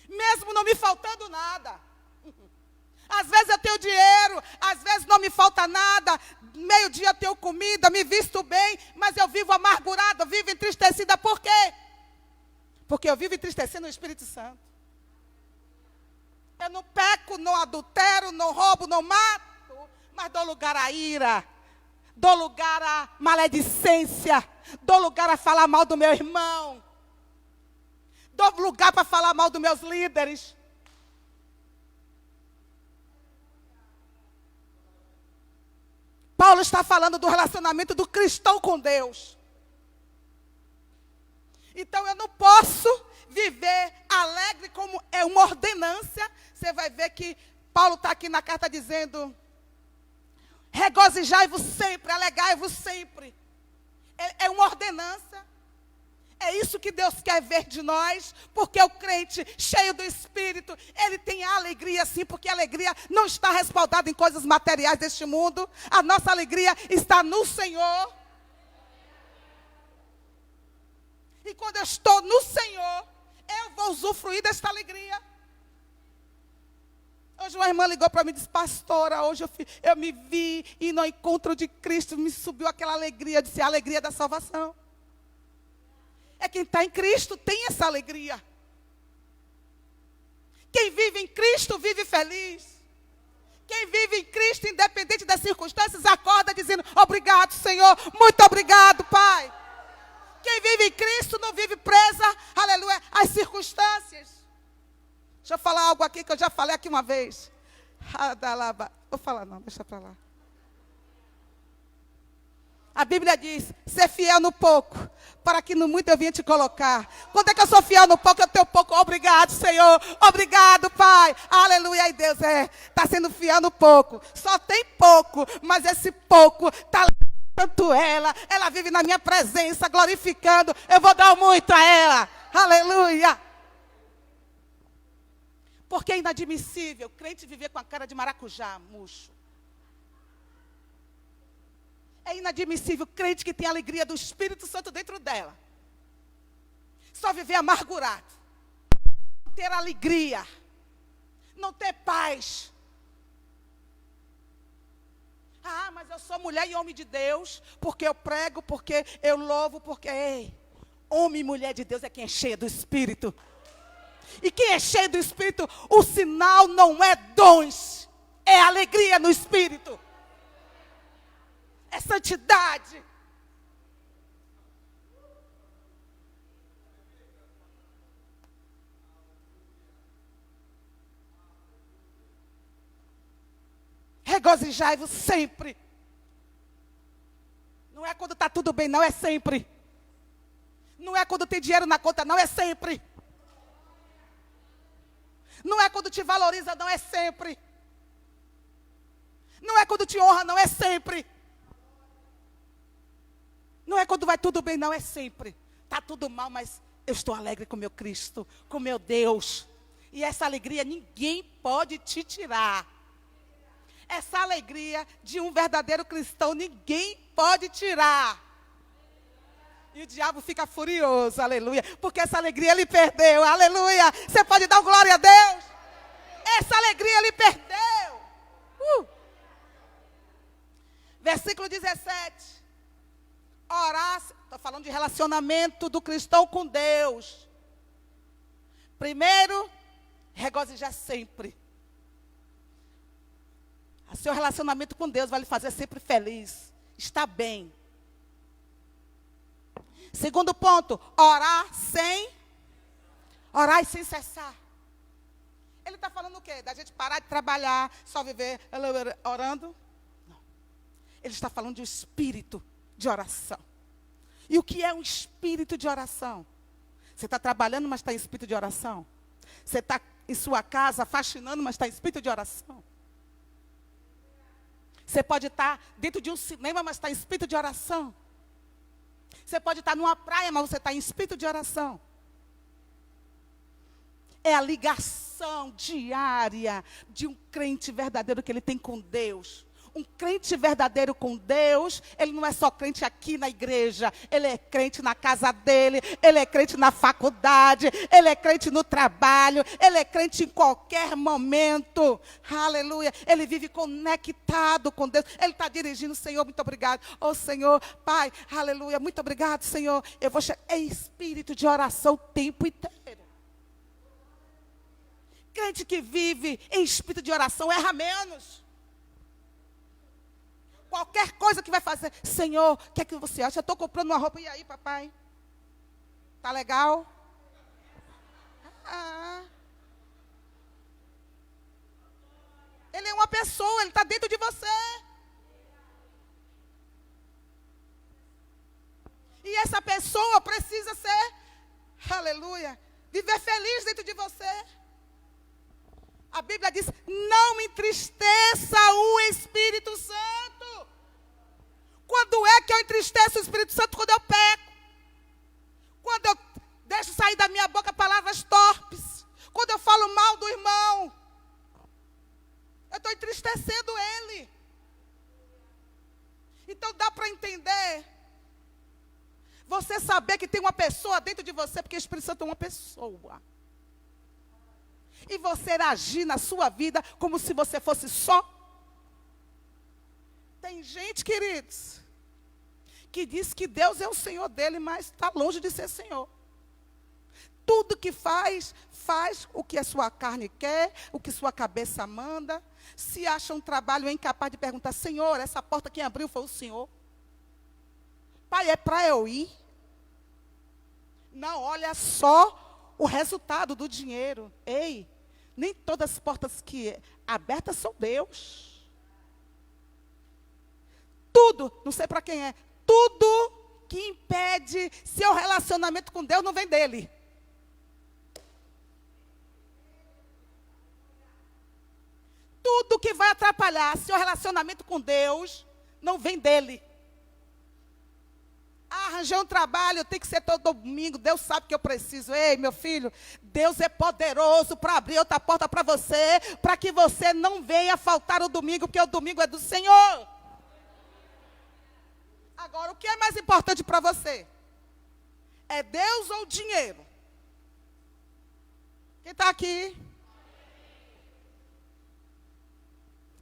mesmo não me faltando nada. Às vezes eu tenho dinheiro, às vezes não me falta nada, meio-dia eu tenho comida, me visto bem, mas eu vivo amargurada, vivo entristecida. Por quê? Porque eu vivo entristecendo o Espírito Santo. Eu não peco, não adultero, não roubo, não mato, mas dou lugar à ira, dou lugar à maledicência, dou lugar a falar mal do meu irmão, dou lugar para falar mal dos meus líderes. Paulo está falando do relacionamento do cristão com Deus. Então eu não posso viver alegre como é uma ordenância. Você vai ver que Paulo está aqui na carta dizendo: regozijai-vos sempre, alegrai-vos sempre. É uma ordenança. É isso que Deus quer ver de nós, porque o crente cheio do Espírito, ele tem a alegria sim, porque a alegria não está respaldada em coisas materiais deste mundo. A nossa alegria está no Senhor. E quando eu estou no Senhor, eu vou usufruir desta alegria. Hoje uma irmã ligou para mim e disse: pastora, hoje eu me vi e no encontro de Cristo me subiu aquela alegria. Eu disse: a alegria da salvação. É quem está em Cristo tem essa alegria. Quem vive em Cristo vive feliz. Quem vive em Cristo, independente das circunstâncias, acorda dizendo: obrigado, Senhor, muito obrigado, Pai. Quem vive em Cristo não vive presa, aleluia, às circunstâncias. Deixa eu falar algo aqui que eu já falei aqui uma vez. Vou falar não, deixa para lá. A Bíblia diz, ser fiel no pouco, para que no muito eu venha te colocar. Quando é que eu sou fiel no pouco, eu tenho pouco. Obrigado, Senhor. Obrigado, Pai. Aleluia. E Deus está sendo fiel no pouco. Só tem pouco, mas esse pouco está tanto ela vive na minha presença, glorificando. Eu vou dar muito a ela. Aleluia. Porque é inadmissível crente viver com a cara de maracujá, murcho. É inadmissível crente que tem a alegria do Espírito Santo dentro dela. Só viver amargurado. Não ter alegria. Não ter paz. Ah, mas eu sou mulher e homem de Deus, porque eu prego, porque eu louvo, porque... Ei, homem e mulher de Deus é quem é cheio do Espírito. E quem é cheio do Espírito, o sinal não é dons, é alegria no Espírito. É santidade. Regozijai-vos sempre. Não é quando está tudo bem, não, é sempre. Não é quando tem dinheiro na conta, não, é sempre. Não é quando te valoriza, não, é sempre. Não é quando te honra, não, é sempre. Não é quando vai tudo bem, não, é sempre. Está tudo mal, mas eu estou alegre com meu Cristo, com meu Deus. E essa alegria ninguém pode te tirar. Essa alegria de um verdadeiro cristão, ninguém pode tirar. E o diabo fica furioso, aleluia. Porque essa alegria ele perdeu, aleluia. Você pode dar glória a Deus? Essa alegria ele perdeu. Versículo 17. Orar, estou falando de relacionamento do cristão com Deus. Primeiro, regozijar sempre. O seu relacionamento com Deus vai lhe fazer sempre feliz. Está bem. Segundo ponto, orar e sem cessar. Ele está falando o quê? Da gente parar de trabalhar, só viver orando? Não. Ele está falando de um espírito de oração. E o que é um espírito de oração? Você está trabalhando, mas está em espírito de oração? Você está em sua casa faxinando, mas está em espírito de oração? Você pode estar dentro de um cinema, mas está em espírito de oração? Você pode estar numa praia, mas você está em espírito de oração? É a ligação diária de um crente verdadeiro que ele tem com Deus. Um crente verdadeiro com Deus, ele não é só crente aqui na igreja, ele é crente na casa dele, ele é crente na faculdade, ele é crente no trabalho, ele é crente em qualquer momento, aleluia, ele vive conectado com Deus, ele está dirigindo, Senhor, muito obrigado, oh Senhor, Pai, aleluia, muito obrigado, Senhor, eu vou chegar, é espírito de oração o tempo inteiro. Crente que vive em espírito de oração erra menos. Qualquer coisa que vai fazer, Senhor, o que é que você acha? Eu estou comprando uma roupa, e aí, papai? Tá legal? Ele é uma pessoa, ele está dentro de você. E essa pessoa precisa ser, aleluia, viver feliz dentro de você. A Bíblia diz, não me entristeça o Espírito Santo. Quando é que eu entristeço o Espírito Santo? Quando eu peco. Quando eu deixo sair da minha boca palavras torpes. Quando eu falo mal do irmão. Eu estou entristecendo ele. Então dá para entender. Você saber que tem uma pessoa dentro de você, porque o Espírito Santo é uma pessoa. E você agir na sua vida como se você fosse só. Tem gente, queridos, que diz que Deus é o Senhor dele, mas está longe de ser Senhor. Tudo que faz o que a sua carne quer, o que sua cabeça manda. Se acha um trabalho, é incapaz de perguntar, Senhor, essa porta quem abriu foi o Senhor. Pai, é para eu ir? Não, olha só o resultado do dinheiro. Ei, nem todas as portas que abertas são Deus. Tudo, não sei para quem é, tudo que impede seu relacionamento com Deus não vem dele. Tudo que vai atrapalhar seu relacionamento com Deus não vem dele. Arranjei um trabalho, tem que ser todo domingo, Deus sabe que eu preciso. Ei, meu filho, Deus é poderoso para abrir outra porta para você, para que você não venha faltar o domingo, porque o domingo é do Senhor. Agora, o que é mais importante para você? É Deus ou dinheiro? Quem está aqui?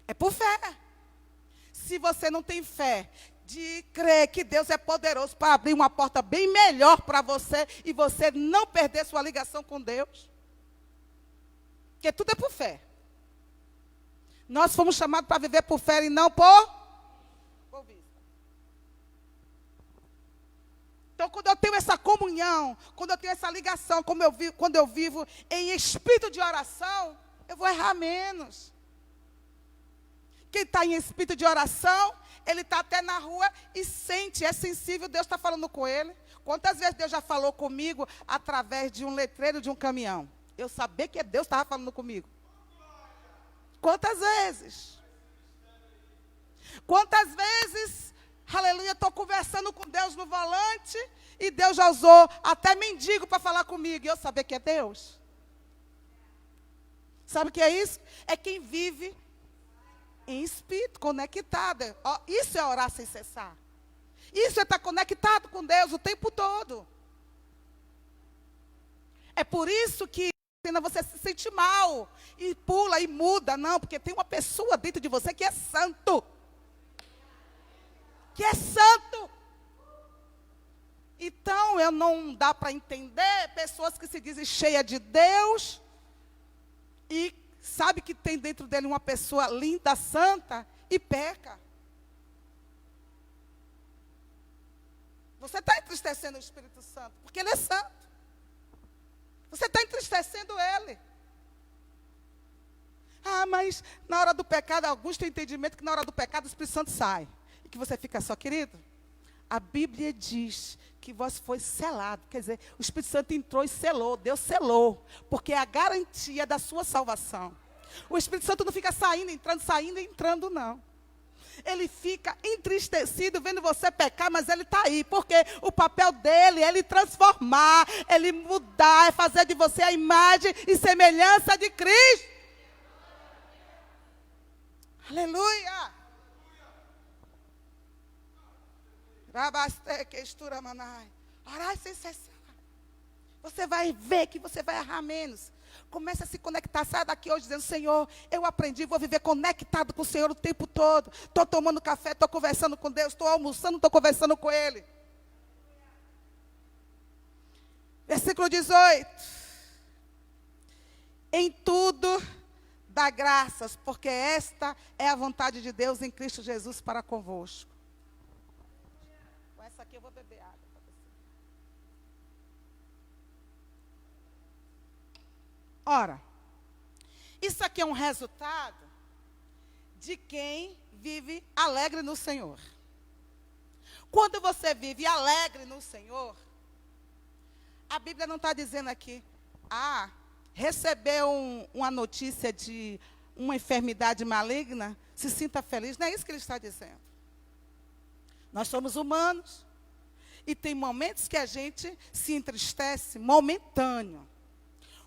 É por fé. Se você não tem fé de crer que Deus é poderoso para abrir uma porta bem melhor para você e você não perder sua ligação com Deus, porque tudo é por fé. Nós fomos chamados para viver por fé e não por vista. Então, quando eu tenho essa comunhão, quando eu tenho essa ligação, quando eu vivo em espírito de oração, eu vou errar menos. Quem está em espírito de oração, ele está até na rua e sente, é sensível, Deus está falando com ele. Quantas vezes Deus já falou comigo através de um letreiro de um caminhão? Eu sabia que Deus estava falando comigo. Quantas vezes? Quantas vezes, aleluia, estou conversando com Deus no volante e Deus já usou até mendigo para falar comigo. E eu sabia que é Deus. Sabe o que é isso? É quem vive em espírito, conectada. Isso é orar sem cessar. Isso é estar conectado com Deus o tempo todo. É por isso que você se sente mal e pula e muda. Não, porque tem uma pessoa dentro de você que é santo. Que é santo. Então, não dá para entender pessoas que se dizem cheias de Deus e sabe que tem dentro dele uma pessoa linda, santa, e peca. Você está entristecendo o Espírito Santo, porque ele é santo. Você está entristecendo ele. Ah, mas na hora do pecado, alguns têm entendimento que na hora do pecado o Espírito Santo sai. E que você fica só, querido. A Bíblia diz que vós foi selado. Quer dizer, o Espírito Santo entrou e selou. Deus selou. Porque é a garantia da sua salvação. O Espírito Santo não fica saindo, entrando, não. Ele fica entristecido vendo você pecar, mas ele está aí. Porque o papel dele é ele transformar, ele mudar, é fazer de você a imagem e semelhança de Cristo. Aleluia. Orar sem cessar. Você vai ver que você vai errar menos. Comece a se conectar. Sai daqui hoje dizendo: Senhor, eu aprendi, vou viver conectado com o Senhor o tempo todo. Estou tomando café, estou conversando com Deus, estou almoçando, estou conversando com Ele. Versículo 18. Em tudo dá graças, porque esta é a vontade de Deus em Cristo Jesus para convosco. Com essa aqui eu vou beber água. Ora, isso aqui é um resultado de quem vive alegre no Senhor. Quando você vive alegre no Senhor, a Bíblia não está dizendo aqui, recebeu uma notícia de uma enfermidade maligna, se sinta feliz. Não é isso que ele está dizendo. Nós somos humanos e tem momentos que a gente se entristece momentâneo.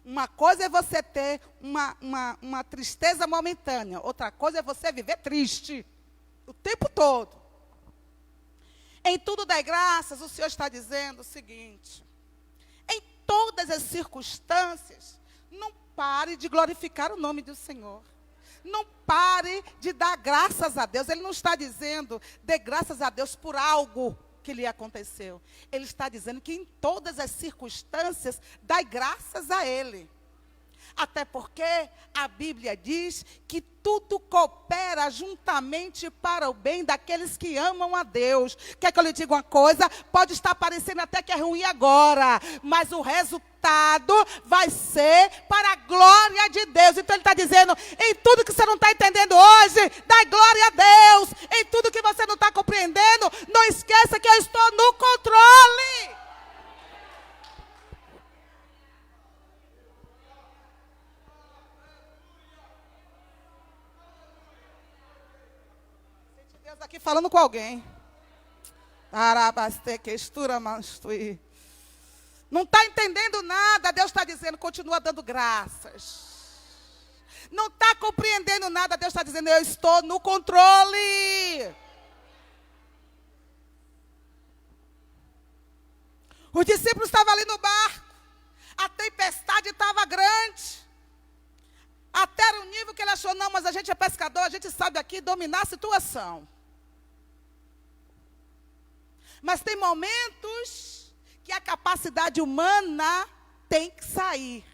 Uma coisa é você ter uma tristeza momentânea. Outra coisa é você viver triste o tempo todo. Em tudo dai graças, o Senhor está dizendo o seguinte: em todas as circunstâncias, não pare de glorificar o nome do Senhor. Não pare de dar graças a Deus. Ele não está dizendo, dê graças a Deus por algo que lhe aconteceu. Ele está dizendo que em todas as circunstâncias, dai graças a Ele. Até porque a Bíblia diz que tudo coopera juntamente para o bem daqueles que amam a Deus. Quer que eu lhe diga uma coisa? Pode estar parecendo até que é ruim agora, mas o resultado vai ser para a glória de Deus. Então ele está dizendo, em tudo que você não está entendendo hoje, dá glória a Deus. Em tudo que você não está compreendendo, não esqueça que eu estou no controle. Deus aqui falando com alguém. Não está entendendo nada. Deus está dizendo, continua dando graças. Não está compreendendo nada. Deus está dizendo, eu estou no controle. Os discípulos estavam ali no barco. A tempestade estava grande. Até o nível que ele achou, não, mas a gente é pescador, a gente sabe aqui dominar a situação. Mas tem momentos que a capacidade humana tem que sair.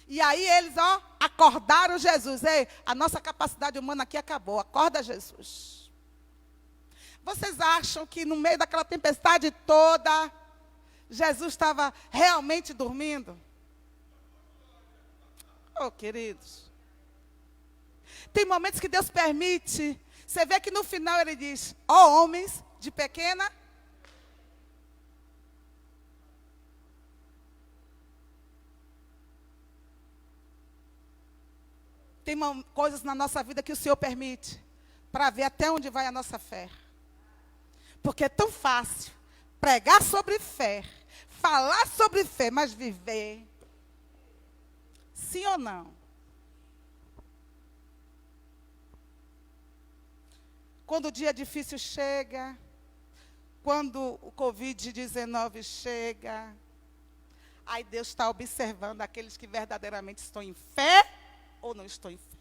E aí eles, acordaram Jesus. Ei, a nossa capacidade humana aqui acabou. Acorda, Jesus. Vocês acham que no meio daquela tempestade toda, Jesus estava realmente dormindo? Oh, queridos. Tem momentos que Deus permite. Você vê que no final ele diz, homens de pequena. Tem coisas na nossa vida que o Senhor permite para ver até onde vai a nossa fé. Porque é tão fácil pregar sobre fé, falar sobre fé, mas viver. Sim ou não? Quando o dia difícil chega, quando o Covid-19 chega, aí Deus está observando aqueles que verdadeiramente estão em fé ou não estão em fé.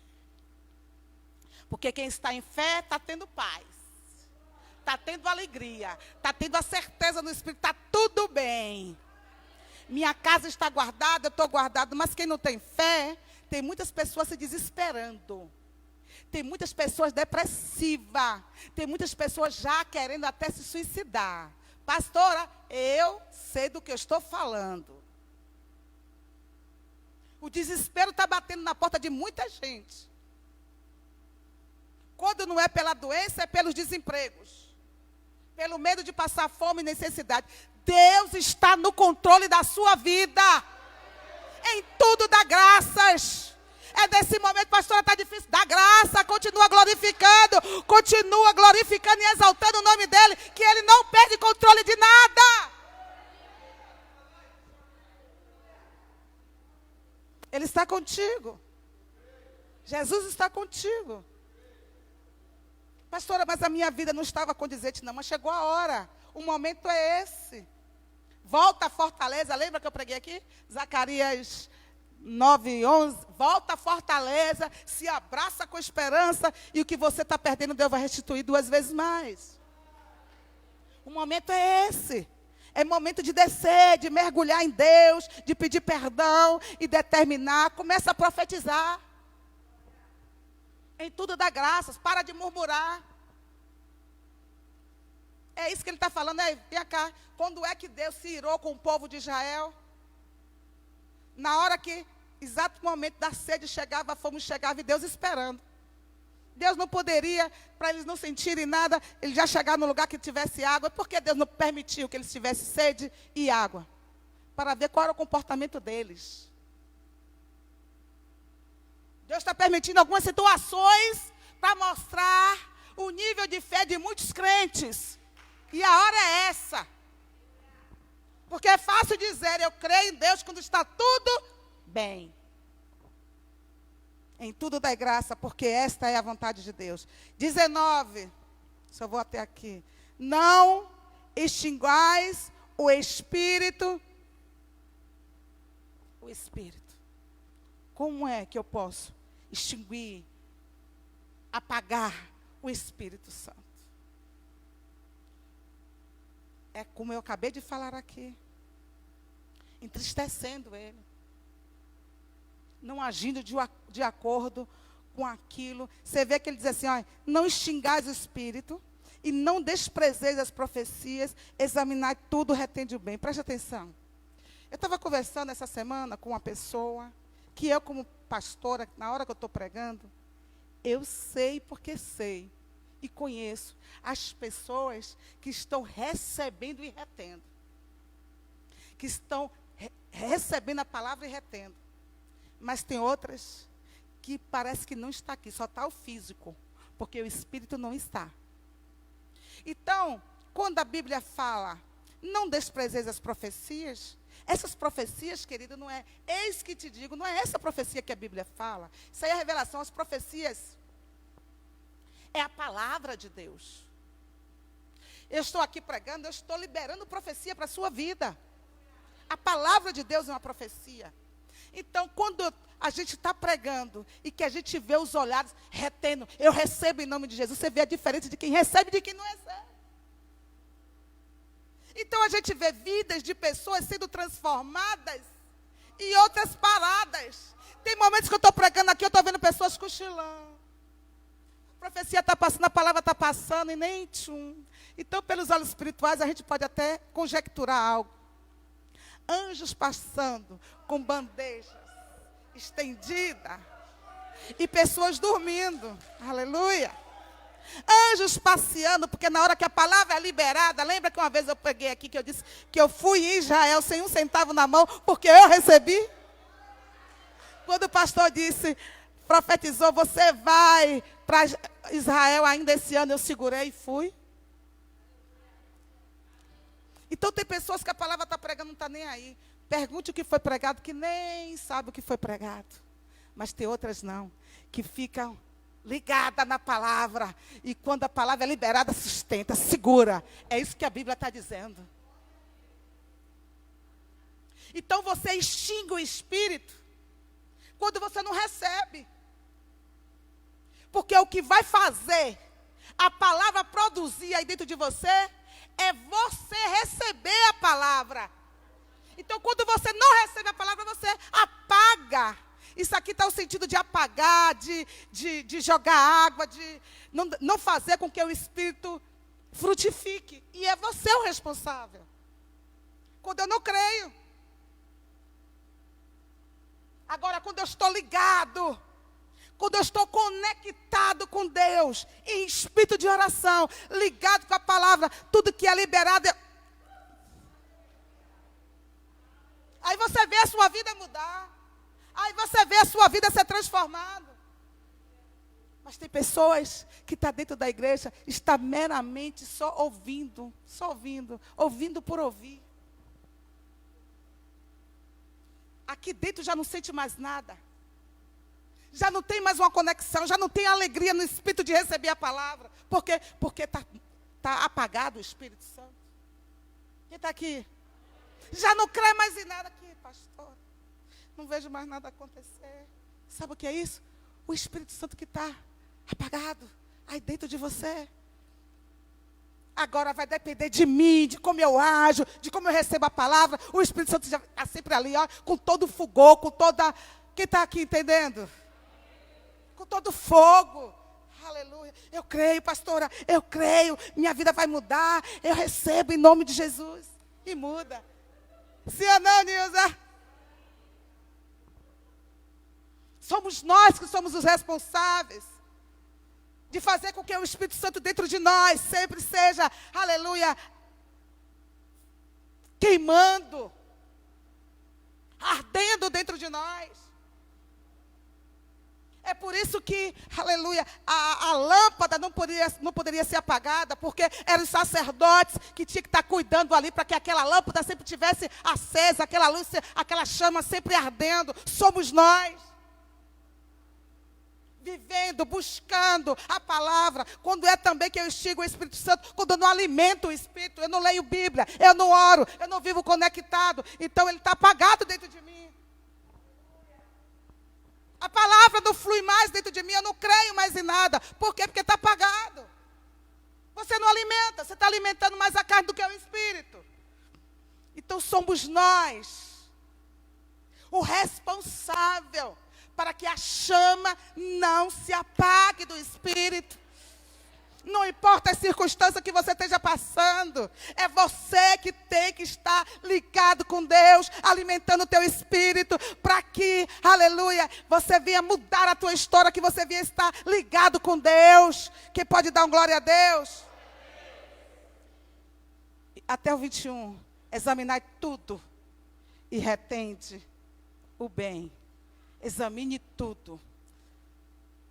Porque quem está em fé está tendo paz, está tendo alegria, está tendo a certeza no Espírito, está tudo bem. Minha casa está guardada, eu estou guardado, mas quem não tem fé, tem muitas pessoas se desesperando. Tem muitas pessoas depressivas. Tem muitas pessoas já querendo até se suicidar. Pastora, eu sei do que eu estou falando. O desespero está batendo na porta de muita gente. Quando não é pela doença, é pelos desempregos. Pelo medo de passar fome e necessidade. Deus está no controle da sua vida. Em tudo dá graças. É nesse momento, pastora, está difícil. Dá graça, continua glorificando e exaltando o nome dele, que ele não perde controle de nada. Ele está contigo. Jesus está contigo. Pastora, mas a minha vida não estava condizente, não, mas chegou a hora. O momento é esse. Volta à fortaleza, lembra que eu preguei aqui? Zacarias 9:11, volta à fortaleza, se abraça com esperança, e o que você está perdendo, Deus vai restituir 2 vezes mais. O momento é esse. É momento de descer, de mergulhar em Deus, de pedir perdão e determinar. Começa a profetizar. Em tudo dá graças, para de murmurar. É isso que ele está falando, vem cá. Quando é que Deus se irou com o povo de Israel? Na hora que, exato momento da sede chegava, a fome chegava e Deus esperando. Deus não poderia, para eles não sentirem nada, ele já chegar no lugar que tivesse água. Por que Deus não permitiu que eles tivessem sede e água? Para ver qual era o comportamento deles. Deus está permitindo algumas situações para mostrar o nível de fé de muitos crentes. E a hora é essa. Porque é fácil dizer, eu creio em Deus quando está tudo bem. Em tudo dai graça, porque esta é a vontade de Deus. 19, só vou até aqui. Não extinguais o Espírito. O Espírito. Como é que eu posso extinguir, apagar o Espírito Santo? É como eu acabei de falar aqui. Entristecendo ele. não agindo de acordo com aquilo. Você vê que ele diz assim, ó, não extingais o espírito e não desprezeis as profecias, examinai tudo, retende o bem. Preste atenção. Eu estava conversando essa semana com uma pessoa que eu, como pastora, na hora que eu estou pregando, eu sei porque sei e conheço as pessoas que estão recebendo e retendo. Que estão recebendo a palavra e retendo. Mas tem outras que parece que não está aqui, só está o físico, porque o espírito não está. Então, quando a Bíblia fala, não desprezeis as profecias, essas profecias, querido, não é, eis que te digo, não é essa profecia que a Bíblia fala. Isso aí é a revelação, as profecias é a palavra de Deus. Eu estou aqui pregando, eu estou liberando profecia para a sua vida. A palavra de Deus é uma profecia. Então, quando a gente está pregando e que a gente vê os olhares retendo, eu recebo em nome de Jesus, você vê a diferença de quem recebe e de quem não recebe. Então, a gente vê vidas de pessoas sendo transformadas e outras paradas. Tem momentos que eu estou pregando aqui, eu estou vendo pessoas cochilando. A profecia está passando, a palavra está passando e nem tchum. Então, pelos olhos espirituais, a gente pode até conjecturar algo. Anjos passando com bandejas estendidas e pessoas dormindo. Aleluia. Anjos passeando, porque na hora que a palavra é liberada, lembra que uma vez eu peguei aqui que eu disse que eu fui em Israel sem um centavo na mão, porque eu recebi? Quando o pastor disse, profetizou, você vai para Israel ainda esse ano, eu segurei e fui. Então tem pessoas que a palavra está pregando, não está nem aí. Pergunte o que foi pregado, que nem sabe o que foi pregado. Mas tem outras não, que ficam ligadas na palavra. E quando a palavra é liberada, sustenta, segura. É isso que a Bíblia está dizendo. Então você extingue o espírito quando você não recebe. Porque o que vai fazer a palavra produzir aí dentro de você é você receber a palavra. Então, quando você não recebe a palavra, você apaga. Isso aqui está o sentido de apagar, de jogar água, de não fazer com que o Espírito frutifique. E é você o responsável. Quando eu não creio. Agora, quando eu estou ligado, quando eu estou conectado com Deus, em espírito de oração, ligado com a palavra, tudo que é liberado. Aí você vê a sua vida mudar. Aí você vê a sua vida ser transformada. Mas tem pessoas que estão dentro da igreja, está meramente só ouvindo, ouvindo por ouvir. Aqui dentro já não sente mais nada. Já não tem mais uma conexão, já não tem alegria no espírito de receber a palavra. Por quê? Porque está apagado o Espírito Santo. Quem está aqui? Já não crê mais em nada aqui, pastor. Não vejo mais nada acontecer. Sabe o que é isso? O Espírito Santo que está apagado aí dentro de você. Agora vai depender de mim, de como eu ajo, de como eu recebo a palavra. O Espírito Santo já está sempre ali, ó, com todo o fulgor, com toda... Quem está aqui entendendo? Com todo fogo. Aleluia. Eu creio, pastora, eu creio. Minha vida vai mudar. Eu recebo em nome de Jesus. E muda. Sim ou não, Nilza? Somos nós que somos os responsáveis de fazer com que o Espírito Santo dentro de nós sempre seja, aleluia, queimando, ardendo dentro de nós. É por isso que, aleluia, a lâmpada não poderia ser apagada, porque eram os sacerdotes que tinham que estar cuidando ali para que aquela lâmpada sempre tivesse acesa, aquela luz, aquela chama sempre ardendo. Somos nós. Vivendo, buscando a palavra. Quando é também que eu instigo o Espírito Santo, quando eu não alimento o Espírito, eu não leio Bíblia, eu não oro, eu não vivo conectado, então ele está apagado dentro de mim. A palavra não flui mais dentro de mim, eu não creio mais em nada. Por quê? Porque está apagado. Você não alimenta, você está alimentando mais a carne do que o Espírito. Então somos nós o responsável para que a chama não se apague do Espírito. Não importa a circunstância que você esteja passando, é você que tem que estar ligado com Deus, alimentando o teu espírito, para que, aleluia, você venha mudar a tua história, que você venha estar ligado com Deus. Quem pode dar uma glória a Deus? Até o 21, examinai tudo e retende o bem. Examine tudo.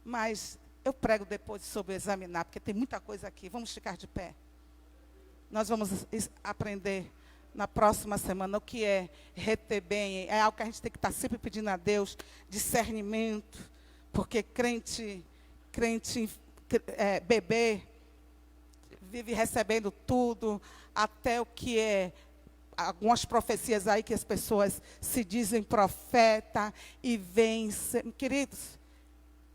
Mas eu prego depois sobre examinar, porque tem muita coisa aqui. Vamos ficar de pé. Nós vamos aprender na próxima semana o que é reter bem. É algo que a gente tem que estar sempre pedindo a Deus, discernimento. Porque bebê, vive recebendo tudo, até o que é algumas profecias aí que as pessoas se dizem profeta e vencem. Queridos,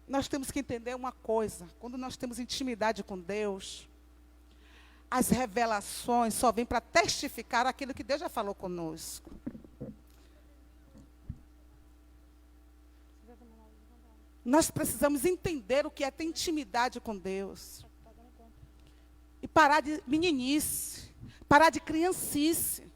nós temos que entender uma coisa. Quando nós temos intimidade com Deus, as revelações só vêm para testificar aquilo que Deus já falou conosco. Nós precisamos entender o que é ter intimidade com Deus. E parar de meninice, parar de criancice.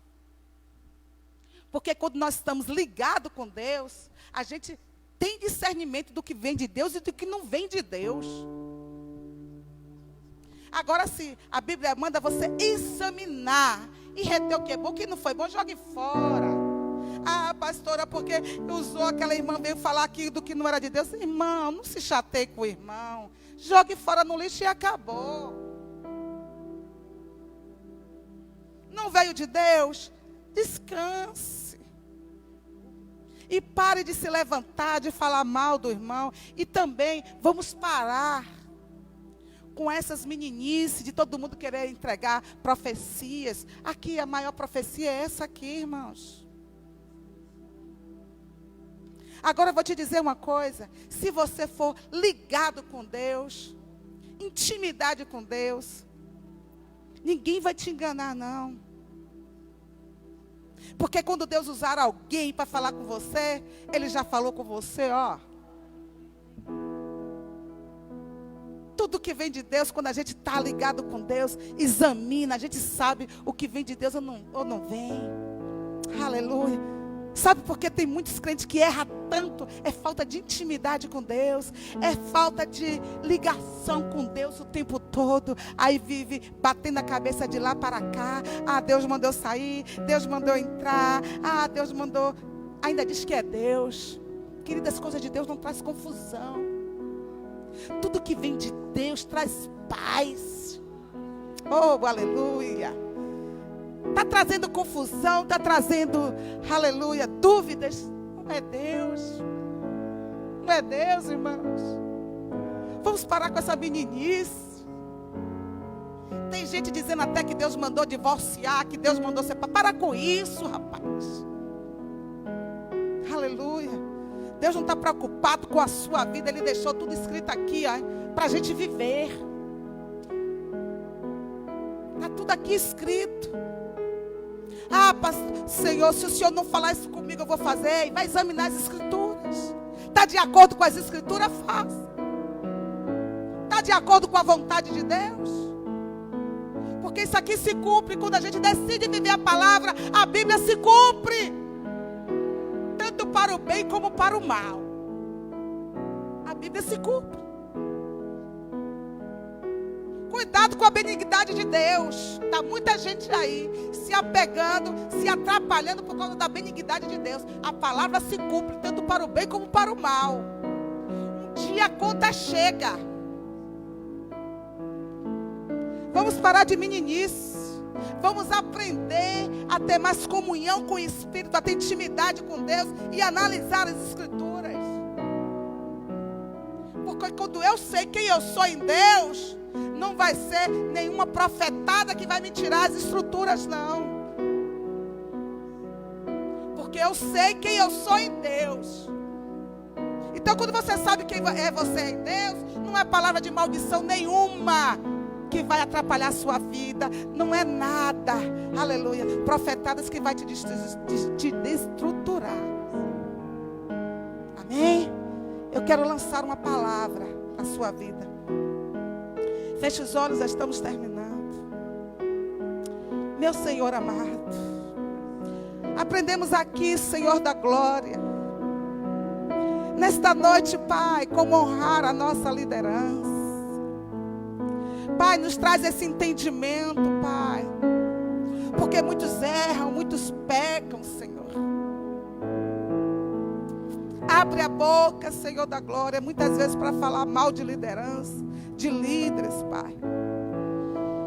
Porque quando nós estamos ligados com Deus, a gente tem discernimento do que vem de Deus e do que não vem de Deus. Agora, se a Bíblia manda você examinar e reter o que é bom, o que não foi bom, jogue fora. Ah, pastora, porque usou aquela irmã, veio falar aqui do que não era de Deus. Irmão, não se chateie com o irmão. Jogue fora no lixo e acabou. Não veio de Deus? Descanse. E pare de se levantar, de falar mal do irmão. E também vamos parar com essas meninices de todo mundo querer entregar profecias. Aqui a maior profecia é essa aqui, irmãos. Agora eu vou te dizer uma coisa. Se você for ligado com Deus, intimidade com Deus, ninguém vai te enganar, não. Porque quando Deus usar alguém para falar com você, Ele já falou com você, ó. Tudo que vem de Deus, quando a gente está ligado com Deus, examina, a gente sabe o que vem de Deus ou não vem. Aleluia. Sabe por que tem muitos crentes que erram tanto? É falta de intimidade com Deus. É falta de ligação com Deus o tempo todo. Aí vive batendo a cabeça de lá para cá. Ah, Deus mandou sair. Deus mandou entrar. Ah, Deus mandou. Ainda diz que é Deus. Queridas, as coisas de Deus não traz confusão. Tudo que vem de Deus traz paz. Oh, aleluia. Está trazendo confusão, está trazendo, aleluia, dúvidas. Não é Deus. Não é Deus, irmãos. Vamos parar com essa meninice. Tem gente dizendo até que Deus mandou divorciar, que Deus mandou separar. Para com isso, rapaz. Aleluia. Deus não está preocupado com a sua vida. Ele deixou tudo escrito aqui, para a gente viver. Está tudo aqui escrito. Ah, pastor, Senhor, se o Senhor não falar isso comigo, eu vou fazer. E vai examinar as escrituras. Está de acordo com as escrituras? Faça. Está de acordo com a vontade de Deus? Porque isso aqui se cumpre. Quando a gente decide viver a palavra, a Bíblia se cumpre. Tanto para o bem como para o mal. A Bíblia se cumpre. Cuidado com a benignidade de Deus. Está muita gente aí se apegando, se atrapalhando por causa da benignidade de Deus. A palavra se cumpre tanto para o bem como para o mal. Um dia a conta chega. Vamos parar de meninice. Vamos aprender a ter mais comunhão com o Espírito, a ter intimidade com Deus e analisar as Escrituras. Porque quando eu sei quem eu sou em Deus, não vai ser nenhuma profetada que vai me tirar as estruturas, não. Porque eu sei quem eu sou em Deus. Então, quando você sabe quem é você em Deus, não é palavra de maldição nenhuma que vai atrapalhar a sua vida. Não é nada, aleluia, profetadas que vai te destruturar. Amém? eu quero lançar uma palavra na sua vida. Feche os olhos, já estamos terminando. Meu Senhor amado, aprendemos aqui, Senhor da glória, nesta noite, Pai, como honrar a nossa liderança. Pai, nos traz esse entendimento, Pai, porque muitos erram, muitos pecam, Senhor. Abre a boca, Senhor da glória, muitas vezes para falar mal de liderança, de líderes, Pai.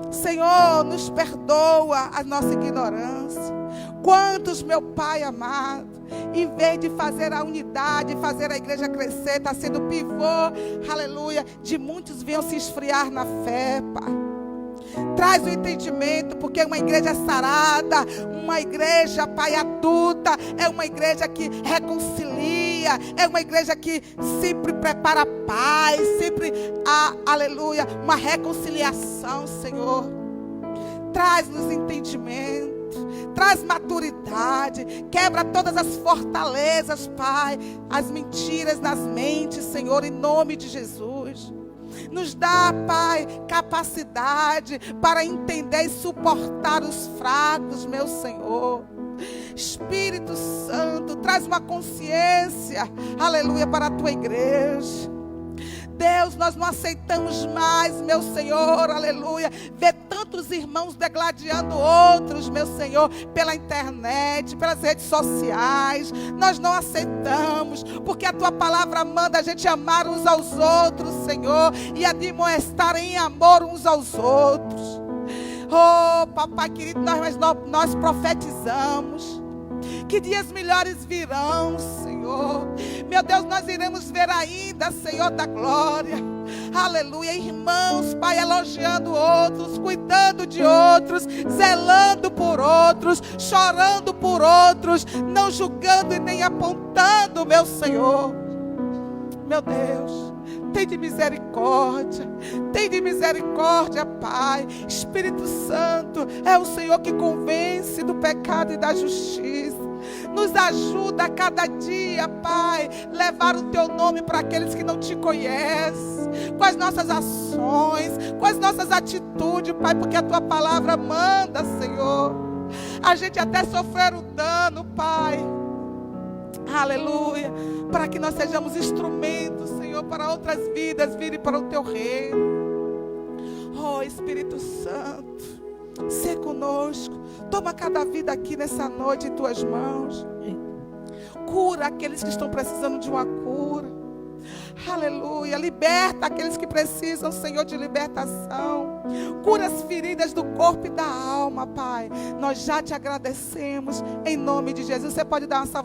Senhor, nos perdoa a nossa ignorância. Quantos, meu Pai amado, em vez de fazer a unidade, fazer a igreja crescer, está sendo pivô, aleluia, de muitos venham se esfriar na fé, Pai. Traz o entendimento, porque é uma igreja sarada, uma igreja, Pai, adulta, é uma igreja que reconcilia, é uma igreja que sempre prepara a paz, sempre, aleluia, uma reconciliação, Senhor. Traz-nos entendimento, traz maturidade, quebra todas as fortalezas, Pai, as mentiras nas mentes, Senhor, em nome de Jesus. Nos dá, Pai, capacidade para entender e suportar os fracos, meu Senhor. Espírito Santo, traz uma consciência, aleluia, para a tua igreja. Deus, nós não aceitamos mais, meu Senhor, aleluia, ver tantos irmãos degladiando outros, meu Senhor, pela internet, pelas redes sociais. Nós não aceitamos, porque a tua palavra manda a gente amar uns aos outros, Senhor, e admoestar em amor uns aos outros. Oh, papai querido, nós profetizamos que dias melhores virão, Senhor. Meu Deus, nós iremos ver ainda, Senhor da glória, aleluia, irmãos, Pai, elogiando outros, cuidando de outros, zelando por outros, chorando por outros, não julgando e nem apontando, meu Senhor. Meu Deus, tem de misericórdia, Pai. Espírito Santo, é o Senhor que convence do pecado e da justiça. Nos ajuda a cada dia, Pai, levar o teu nome para aqueles que não te conhecem, com as nossas ações, com as nossas atitudes, Pai, porque a tua palavra manda, Senhor, a gente até sofrer o dano, Pai, aleluia, para que nós sejamos instrumentos, Senhor, para outras vidas virem para o teu reino. Oh, Espírito Santo, sê conosco, toma cada vida aqui nessa noite em tuas mãos, cura aqueles que estão precisando de uma cura, aleluia, liberta aqueles que precisam, Senhor, de libertação, cura as feridas do corpo e da alma, Pai. Nós já te agradecemos em nome de Jesus. Você pode dar uma salva